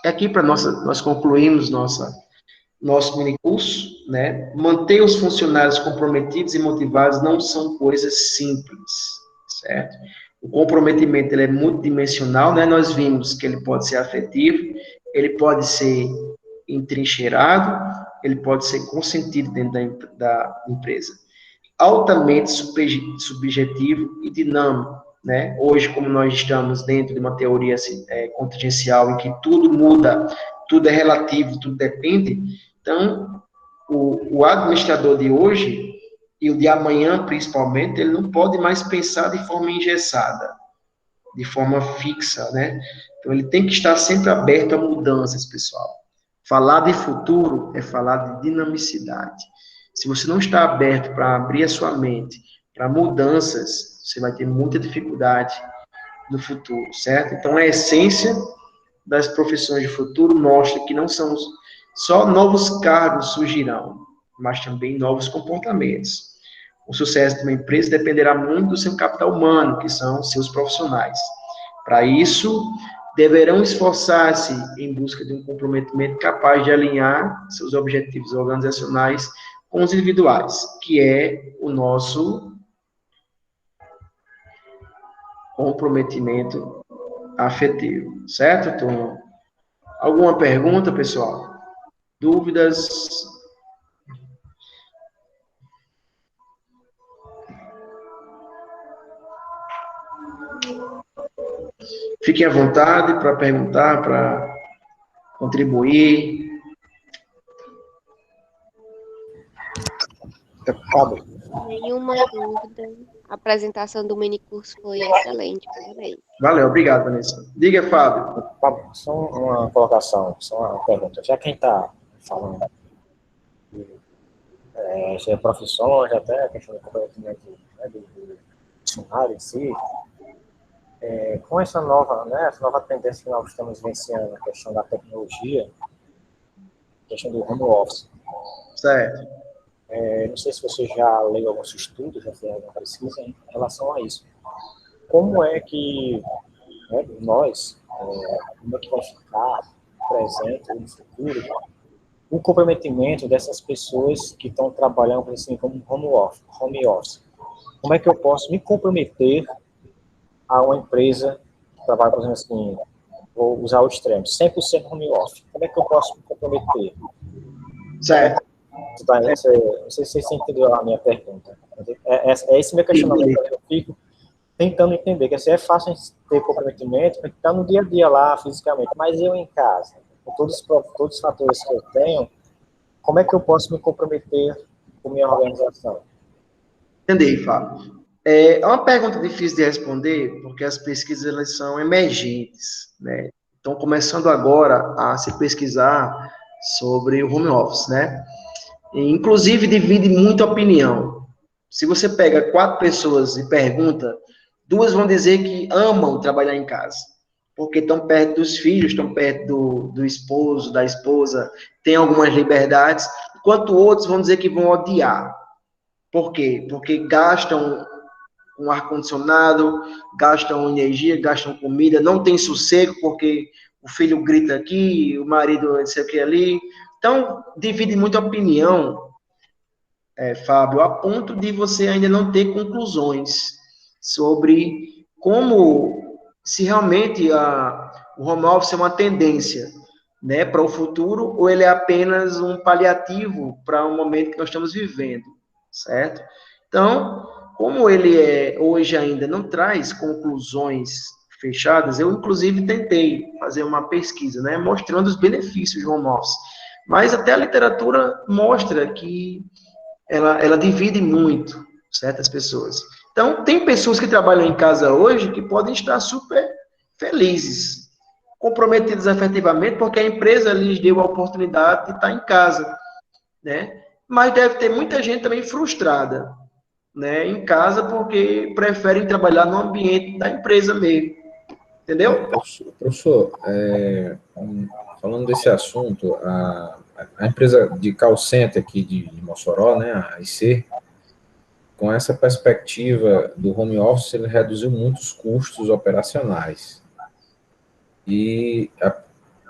E aqui para nós concluímos nosso minicurso, né? Manter os funcionários comprometidos e motivados não são coisas simples, certo? O comprometimento ele é multidimensional, né? Nós vimos que ele pode ser afetivo, ele pode ser entrincheirado, ele pode ser consentido dentro da empresa. Altamente subjetivo e dinâmico, né? Hoje, como nós estamos dentro de uma teoria contingencial em que tudo muda, tudo é relativo, tudo depende, então, o administrador de hoje e o de amanhã, principalmente, ele não pode mais pensar de forma engessada, de forma fixa, né? Então, ele tem que estar sempre aberto a mudanças, pessoal. Falar de futuro é falar de dinamicidade. Se você não está aberto para abrir a sua mente para mudanças, você vai ter muita dificuldade no futuro, certo? Então, a essência das profissões de futuro mostra que não são só novos cargos surgirão, mas também novos comportamentos. O sucesso de uma empresa dependerá muito do seu capital humano, que são seus profissionais. Para isso, deverão esforçar-se em busca de um comprometimento capaz de alinhar seus objetivos organizacionais com os individuais, que é o nosso comprometimento afetivo. Certo, turma? Alguma pergunta, pessoal? Dúvidas? Fiquem à vontade para perguntar, para contribuir.
Nenhuma dúvida. A apresentação do minicurso foi excelente. Parabéns.
Valeu, obrigado, Vanessa. Diga, Fábio.
Só uma colocação, só uma pergunta. Já quem está falando de profissões, até a questão do comprometimento, né, do funcionário em si, Com essa nova tendência que nós estamos vivenciando, a questão da tecnologia, a questão do home office.
Certo.
Não sei se você já leu alguns estudos, já fez alguma pesquisa em relação a isso. Como é que nós, como é que vai ficar presente no futuro o comprometimento dessas pessoas que estão trabalhando assim como home office? Como é que eu posso me comprometer a uma empresa que trabalha, por exemplo, assim, vou usar o extremo, 100% home office? Como é que eu posso me comprometer?
Certo.
Não sei se você entendeu a minha pergunta. É esse meu questionamento que eu fico tentando entender, que assim, é fácil a gente ter comprometimento, porque está no dia a dia lá, fisicamente, mas eu em casa, com todos os fatores que eu tenho, como é que eu posso me comprometer com minha organização?
Entendi, Fábio. É uma pergunta difícil de responder, porque as pesquisas elas são emergentes, né? Estão começando agora a se pesquisar sobre o home office, né? E, inclusive, divide muita opinião. Se você pega 4 pessoas e pergunta, 2 vão dizer que amam trabalhar em casa, porque estão perto dos filhos, estão perto do esposo, da esposa, têm algumas liberdades, enquanto outros vão dizer que vão odiar. Por quê? Porque gastam um ar-condicionado, gastam energia, gastam comida, não tem sossego, porque o filho grita aqui, o marido não sei o que ali. Então, divide muita opinião, Fábio, a ponto de você ainda não ter conclusões sobre como, se realmente o home office é uma tendência, né, para o futuro, ou ele é apenas um paliativo para o momento que nós estamos vivendo, certo? Então, como ele hoje ainda não traz conclusões fechadas, eu inclusive tentei fazer uma pesquisa, né, mostrando os benefícios do home office, mas até a literatura mostra que ela divide muito certas pessoas. Então, tem pessoas que trabalham em casa hoje que podem estar super felizes, comprometidas efetivamente, porque a empresa lhes deu a oportunidade de estar em casa, né? Mas deve ter muita gente também frustrada, né, em casa, porque preferem trabalhar no ambiente da empresa mesmo, entendeu?
Professor, falando desse assunto, a empresa de call center aqui de Mossoró, né, a IC, com essa perspectiva do home office, ele reduziu muitos custos operacionais. E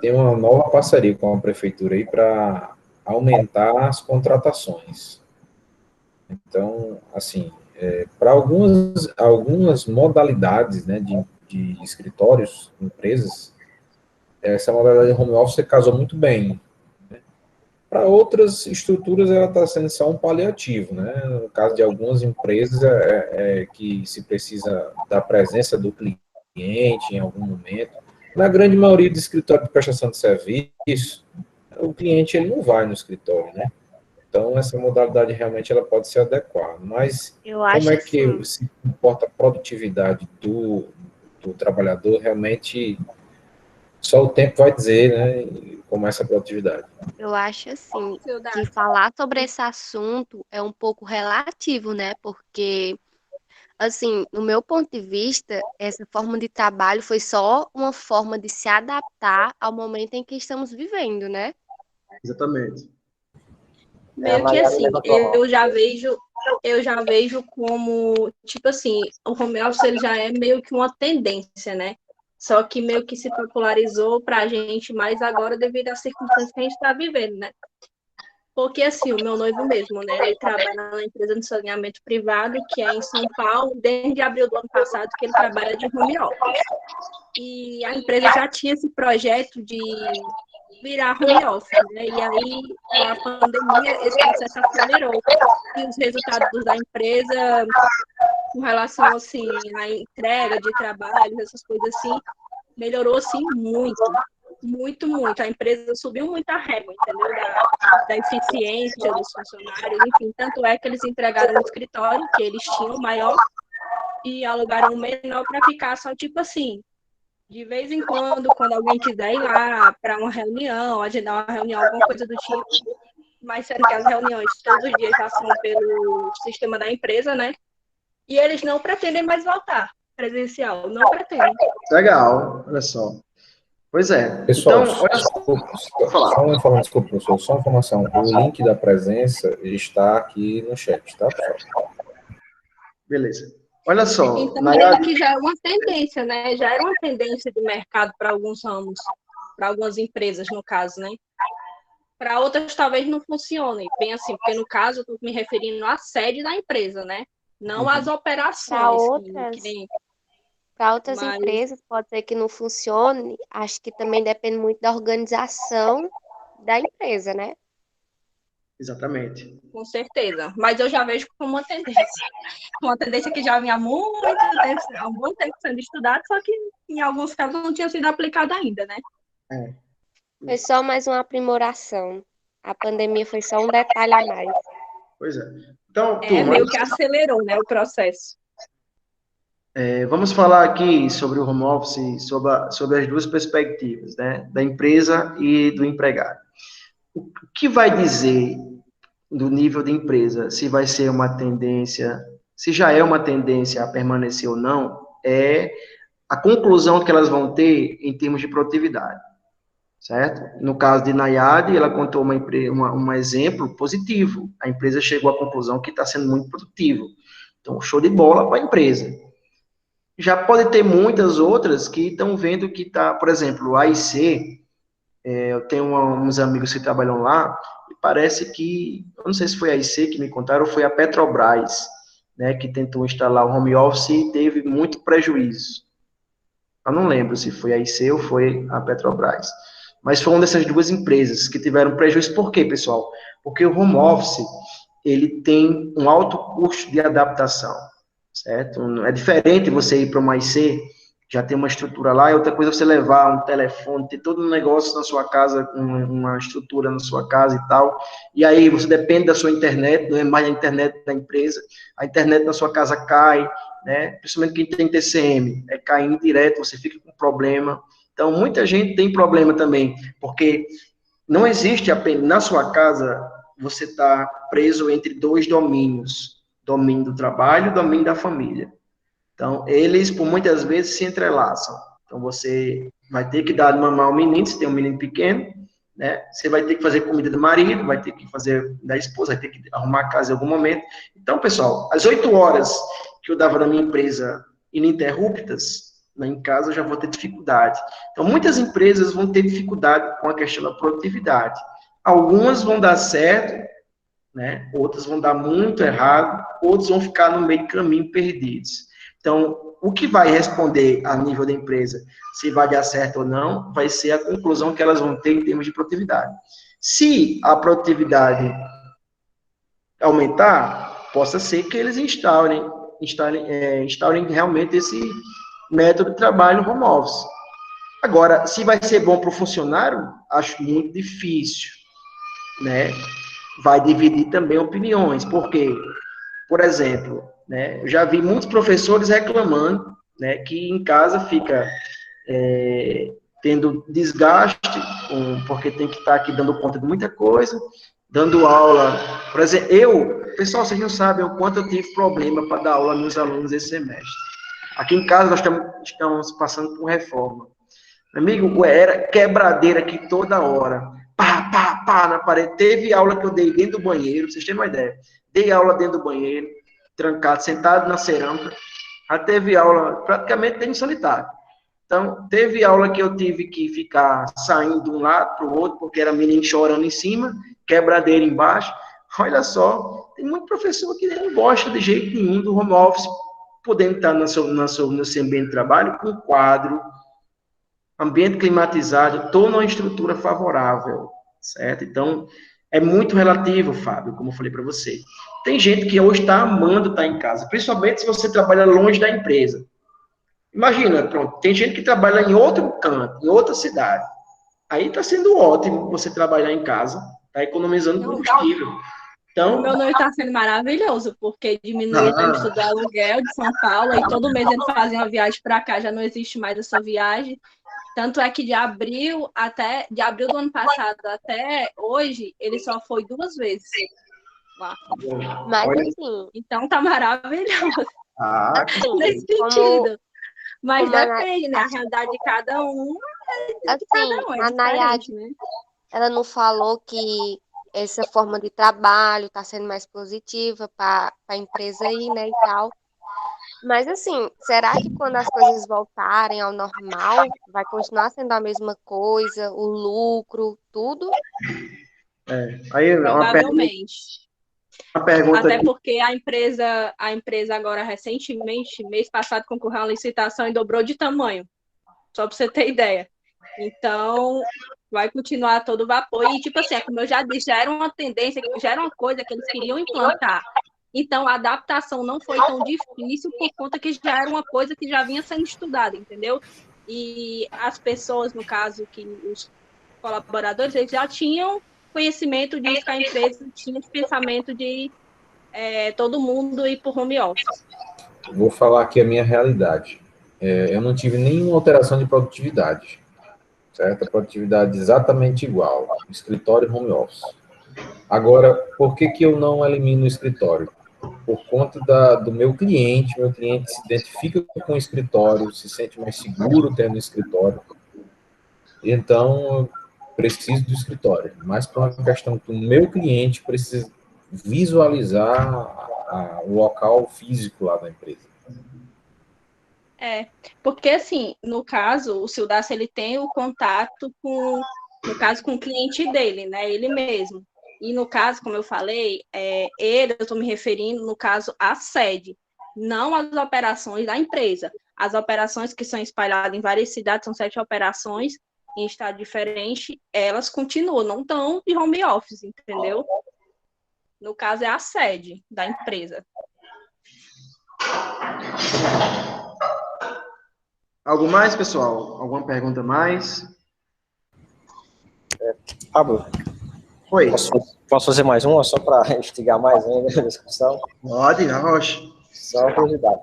tem uma nova parceria com a prefeitura aí para aumentar as contratações. Então, assim, para algumas modalidades, né, de escritórios, empresas, essa modalidade de home office casou muito bem. Para outras estruturas, ela está sendo só um paliativo, né? No caso de algumas empresas, que se precisa da presença do cliente em algum momento. Na grande maioria do escritório de prestação de serviço, o cliente ele não vai no escritório, né? Então, essa modalidade realmente ela pode ser adequada. Mas como é que se comporta a produtividade do trabalhador, realmente só o tempo vai dizer, né, como é essa produtividade.
Eu acho assim, que falar sobre esse assunto é um pouco relativo, né? Porque, assim, no meu ponto de vista, essa forma de trabalho foi só uma forma de se adaptar ao momento em que estamos vivendo, né?
Exatamente.
Meio que assim, eu já vejo como, tipo assim, o home office ele já é meio que uma tendência, né? Só que meio que se popularizou para a gente mais agora devido às circunstâncias que a gente está vivendo, né? Porque, assim, o meu noivo mesmo, né? Ele trabalha na empresa de saneamento privado, que é em São Paulo, desde abril do ano passado, que ele trabalha de home office. E a empresa já tinha esse projeto de virar home office, né? E aí, com a pandemia, esse processo acelerou. E os resultados da empresa, com relação, assim, à entrega de trabalhos, essas coisas assim, melhorou, assim, muito. Muito, muito. A empresa subiu muito a régua, entendeu? Da eficiência dos funcionários, enfim. Tanto é que eles entregaram um escritório que eles tinham maior e alugaram um menor para ficar só, tipo assim, de vez em quando alguém quiser ir lá para uma reunião, agendar uma reunião, alguma coisa do tipo, mas sendo que as reuniões todos os dias já são pelo sistema da empresa, né? E eles não pretendem mais voltar. presencial. Não pretendo.
Legal, olha só. Pois é.
Pessoal,
Então, olha só. Vou falar.
só uma informação, desculpa, professor, só uma informação. O link da presença está aqui no chat, tá, pessoal?
Beleza. Olha só,
Então,
Nayara,
que já é uma tendência, né? Já era uma tendência de mercado para alguns ramos, para algumas empresas, no caso, né? Para outras, talvez não funcione. Bem assim, porque no caso, eu estou me referindo à sede da empresa, né? Não às
Para
operações.
outras,
nem...
para outras
Mas,
empresas pode ser que não funcione. Acho que também depende muito da organização da empresa, né?
exatamente.
com certeza. Mas eu já vejo como uma tendência. Uma tendência que já vinha há muito tempo, há um bom tempo sendo estudada, só que em alguns casos não tinha sido aplicada ainda, né?
É.
Foi só mais uma aprimoração. A pandemia foi só um detalhe a mais.
Pois é. Então,
É
turma,
meio que acelerou, né, o processo.
vamos falar aqui sobre o home office, sobre as duas perspectivas, né? Da empresa e do empregado. O que vai dizer do nível de empresa, se vai ser uma tendência, se já é uma tendência a permanecer ou não, é a conclusão que elas vão ter em termos de produtividade, certo? No caso de Nayade, ela contou um exemplo positivo. A empresa chegou à conclusão que está sendo muito produtivo. Então, show de bola para a empresa. Já pode ter muitas outras que estão vendo que está, por exemplo, o AIC, eu tenho uns amigos que trabalham lá, e parece que, eu não sei se foi a AIC que me contaram, ou foi a Petrobras, né, que tentou instalar o home office e teve muito prejuízo. Eu não lembro se foi a AIC ou foi a Petrobras. Mas foi uma dessas duas empresas que tiveram prejuízo. Por quê, pessoal? Porque o home office, ele tem um alto custo de adaptação, certo? É diferente você ir para uma IC, já tem uma estrutura lá, e outra coisa é você levar um telefone, ter todo um negócio na sua casa, uma estrutura na sua casa e tal, e aí você depende da sua internet, não é mais a internet da empresa, a internet na sua casa cai, né? Principalmente quem tem TCM, é caindo direto, você fica com problema. Então, muita gente tem problema também, porque não existe apenas, na sua casa, você está preso entre dois domínios, domínio do trabalho e domínio da família. Então, eles, por muitas vezes, se entrelaçam. Então, você vai ter que dar de mamar ao menino, se tem um menino pequeno, né? Você vai ter que fazer comida do marido, vai ter que fazer da esposa, vai ter que arrumar a casa em algum momento. Então, pessoal, as 8 horas que eu dava na minha empresa ininterruptas, lá em casa eu já vou ter dificuldade. Então, muitas empresas vão ter dificuldade com a questão da produtividade. Algumas vão dar certo, né? Outras vão dar muito errado, outros vão ficar no meio do caminho perdidos. Então, o que vai responder a nível da empresa, se vai dar certo ou não, vai ser a conclusão que elas vão ter em termos de produtividade. Se a produtividade aumentar, possa ser que eles instalem realmente esse método de trabalho no home office. Agora, se vai ser bom para o funcionário, acho muito difícil, né? Vai dividir também opiniões, porque, por exemplo, né, eu já vi muitos professores reclamando, né, que em casa fica tendo desgaste, porque tem que estar aqui dando conta de muita coisa, dando aula. Por exemplo, pessoal, vocês não sabem o quanto eu tive problema para dar aula aos meus alunos esse semestre. Aqui em casa nós estamos passando por reforma. Meu amigo, era quebradeira aqui toda hora. Pá, pá, pá, na parede. Teve aula que eu dei dentro do banheiro, pra vocês terem uma ideia. Dei aula dentro do banheiro, trancado, sentado na cerâmica. Já teve aula praticamente dentro do sanitário. Então, teve aula que eu tive que ficar saindo de um lado para o outro, porque era menino chorando em cima, quebradeira embaixo. Olha só, tem muito professor que não gosta de jeito nenhum do home office, podendo estar no seu ambiente de trabalho com quadro, ambiente climatizado, toda uma estrutura favorável, certo? Então, é muito relativo, Fábio, como eu falei para você. Tem gente que hoje está amando estar em casa, principalmente se você trabalha longe da empresa. Imagina, pronto, tem gente que trabalha em outro canto, em outra cidade. Aí está sendo ótimo você trabalhar em casa, está economizando combustível. Então,
o meu não está sendo maravilhoso, porque diminuiu o custo do aluguel de São Paulo, e todo mês ele fazia uma viagem para cá, já não existe mais essa viagem. Tanto é que de abril do ano passado até hoje, ele só foi 2 vezes lá.
Mas assim,
então tá maravilhoso.
assim,
nesse sentido. Mas
Como
depende, né? A realidade de cada um é de
assim,
cada um, é
a Nayade,
diferente, né?
ela não falou que essa forma de trabalho está sendo mais positiva para a empresa aí, né, e tal. Mas assim, será que quando as coisas voltarem ao normal, vai continuar sendo a mesma coisa, o lucro, tudo?
Aí
Provavelmente.
uma pergunta
Até
aqui.
porque a empresa agora, recentemente, mês passado, concorreu a uma licitação e dobrou de tamanho. Só para você ter ideia. Então, vai continuar a todo vapor. E, tipo assim, como eu já disse, já era uma tendência, já era uma coisa que eles queriam implantar. Então, a adaptação não foi tão difícil por conta que já era uma coisa que já vinha sendo estudada, entendeu? E as pessoas, no caso, que os colaboradores, eles já tinham conhecimento disso, que a empresa tinha esse pensamento de todo mundo ir para o home office.
Vou falar aqui a minha realidade. Eu não tive nenhuma alteração de produtividade, certo? A produtividade exatamente igual, escritório e home office. Agora, por que eu não elimino o escritório? Por conta do meu cliente se identifica com o escritório, se sente mais seguro tendo um escritório. Então, eu preciso do escritório, mas por uma questão que o meu cliente precisa visualizar o local físico lá da empresa.
Porque assim, no caso, o Sildaço, ele tem o contato com o cliente dele, né? Ele mesmo. E no caso, como eu falei, eu estou me referindo, no caso, à sede, não às operações da empresa. As operações que são espalhadas em várias cidades, são 7 operações em estado diferente, elas continuam, não estão de home office, entendeu? No caso, é a sede da empresa.
Algo mais, pessoal? Alguma pergunta mais?
Pablo,
Oi.
posso fazer mais uma, só para instigar mais ainda a discussão?
Pode, Rocha.
Só uma curiosidade.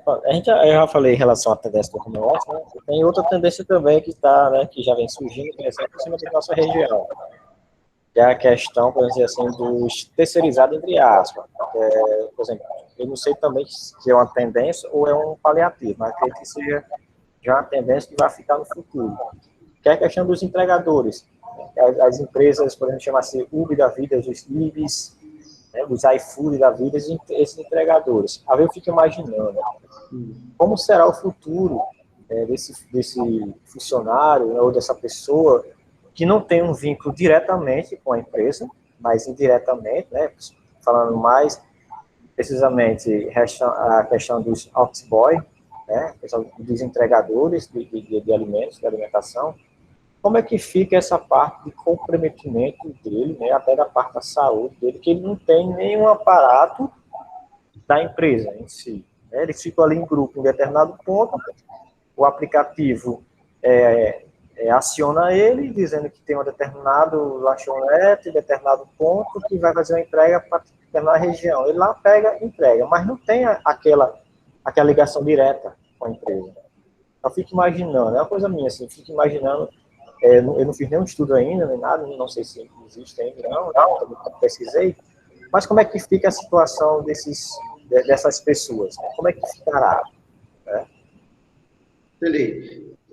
Eu já falei em relação à tendência do home office, né? Tem outra tendência também que está, né, que já vem surgindo, crescendo por cima da nossa região. Que é a questão, por exemplo assim, dos terceirizados, entre aspas. Por exemplo, eu não sei também se é uma tendência ou é um paliativo, mas acredito que seja já uma tendência que vai ficar no futuro. Que é a questão dos entregadores. As empresas, por exemplo, chamar-se Uber da vida, os Ibis, né, os iFood da vida, esses entregadores. Aí eu fico imaginando como será o futuro desse funcionário, né, ou dessa pessoa que não tem um vínculo diretamente com a empresa, mas indiretamente, né, falando mais precisamente a questão dos office boy, né, dos entregadores de alimentos, de alimentação. Como é que fica essa parte de comprometimento dele, né, até da parte da saúde dele, que ele não tem nenhum aparato da empresa em si, né? Eles ficam ali em grupo em determinado ponto, o aplicativo aciona ele, dizendo que tem um determinado lanchonete, determinado ponto, que vai fazer uma entrega para determinada região. Ele lá pega e entrega, mas não tem aquela ligação direta com a empresa. Eu fico imaginando, é uma coisa minha, assim, fico imaginando. Eu não fiz nenhum estudo ainda, nem nada, não sei se existe ainda, não pesquisei, mas como é que fica a situação dessas pessoas? Né? Como é que ficará? Né?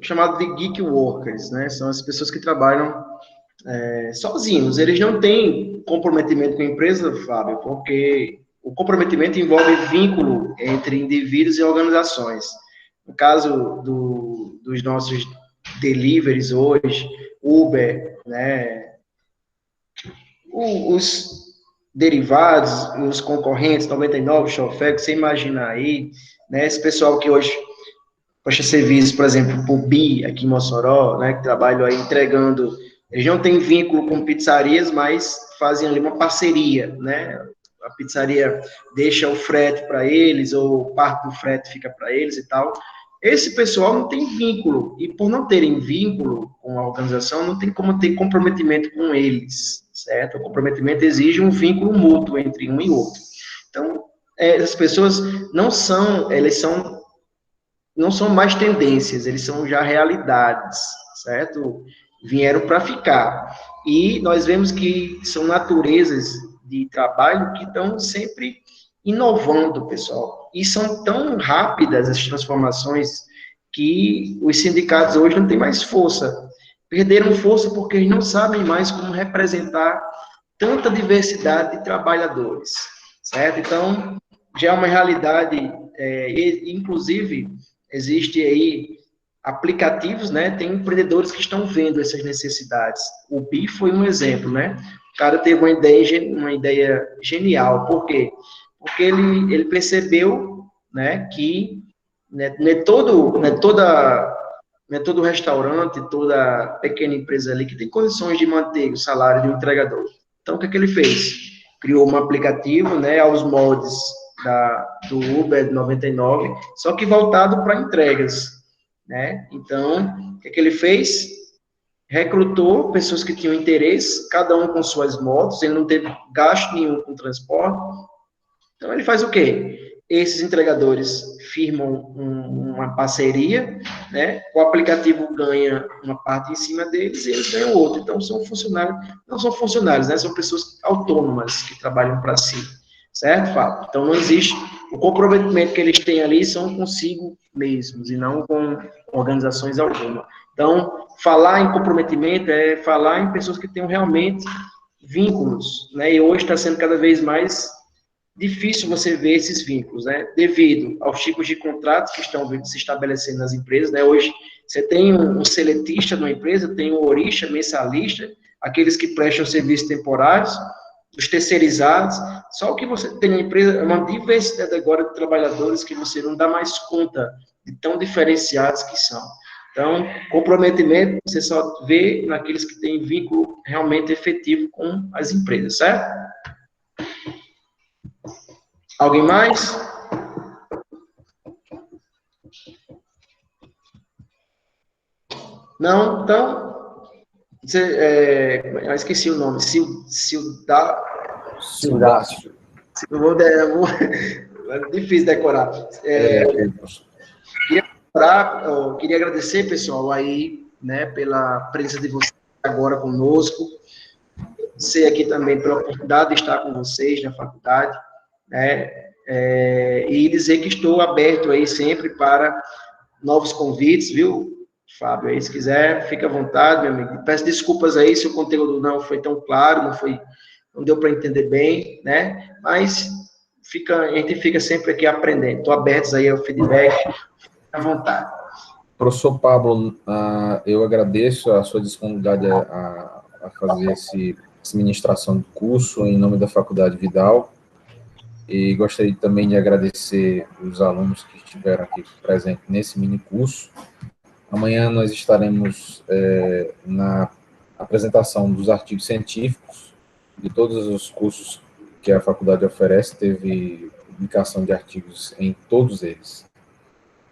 Chamado de geek workers, né? São as pessoas que trabalham sozinhos. Eles não têm comprometimento com a empresa, Fábio, porque o comprometimento envolve vínculo entre indivíduos e organizações. No caso dos nossos deliveries hoje, Uber, né, os derivados, os concorrentes, 99, Shopify, que você imagina aí, né, esse pessoal que hoje presta serviço, por exemplo, por Bi, aqui em Mossoró, né, que trabalham aí entregando, eles não têm vínculo com pizzarias, mas fazem ali uma parceria, né, a pizzaria deixa o frete para eles, ou parte do frete fica para eles e tal. Esse pessoal não tem vínculo, e por não terem vínculo com a organização, não tem como ter comprometimento com eles, certo? O comprometimento exige um vínculo mútuo entre um e outro. Então, as pessoas não são mais tendências, eles são já realidades, certo? Vieram para ficar. E nós vemos que são naturezas de trabalho que estão sempre inovando, pessoal. E são tão rápidas as transformações que os sindicatos hoje não têm mais força. Perderam força porque eles não sabem mais como representar tanta diversidade de trabalhadores, certo? Então, já é uma realidade, inclusive, existe aí aplicativos, né? Tem empreendedores que estão vendo essas necessidades. O BI foi um exemplo, né? O cara teve uma ideia genial. Por quê? Porque ele percebeu, né, que não é todo restaurante, toda pequena empresa ali que tem condições de manter o salário de um entregador. Então, o que ele fez? Criou um aplicativo, né, aos moldes do Uber 99, só que voltado para entregas, né? Então, o que ele fez? Recrutou pessoas que tinham interesse, cada um com suas motos, ele não teve gasto nenhum com transporte. Então, ele faz o quê? Esses entregadores firmam uma parceria, né? O aplicativo ganha uma parte em cima deles e eles ganham outra. Então, são funcionários, não são funcionários, né? São pessoas autônomas que trabalham para si, certo, Fábio? Então, não existe, o comprometimento que eles têm ali são consigo mesmos e não com organizações alguma. Então, falar em comprometimento é falar em pessoas que tenham realmente vínculos, né? E hoje está sendo cada vez mais difícil você ver esses vínculos, né? Devido aos tipos de contratos que estão se estabelecendo nas empresas, né? Hoje, você tem um seletista numa empresa, tem um orista, mensalista, aqueles que prestam serviços temporários, os terceirizados, só que você tem na empresa é uma diversidade agora de trabalhadores que você não dá mais conta de tão diferenciados que são. Então, comprometimento você só vê naqueles que têm vínculo realmente efetivo com as empresas, certo? Alguém mais? Não? Então, eu esqueci o nome.
Sildácio.
É difícil decorar. Queria agradecer, pessoal, aí, né, pela presença de vocês agora conosco. Sei aqui também pela oportunidade de estar com vocês na faculdade, né, e dizer que estou aberto aí sempre para novos convites, viu, Fábio? Aí, se quiser, fica à vontade, meu amigo. Peço desculpas aí se o conteúdo não foi tão claro, não deu para entender bem, né? Mas a gente fica sempre aqui aprendendo. Estou aberto aí ao feedback, fica à vontade.
Professor Pablo, eu agradeço a sua disponibilidade a fazer essa ministração do curso em nome da Faculdade Vidal. E gostaria também de agradecer os alunos que estiveram aqui presentes nesse mini curso. Amanhã nós estaremos na apresentação dos artigos científicos de todos os cursos que a faculdade oferece. Teve publicação de artigos em todos eles.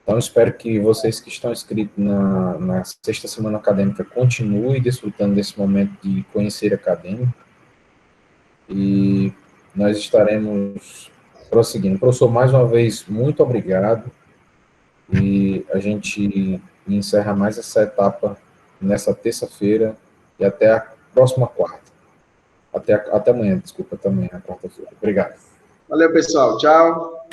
Então, espero que vocês que estão inscritos na sexta semana acadêmica continuem desfrutando desse momento de conhecer acadêmico. E nós estaremos prosseguindo. Professor, mais uma vez, muito obrigado. E a gente encerra mais essa etapa nessa terça-feira e até a próxima quarta. Até amanhã, desculpa, até amanhã, quarta-feira. Obrigado.
Valeu, pessoal. Tchau.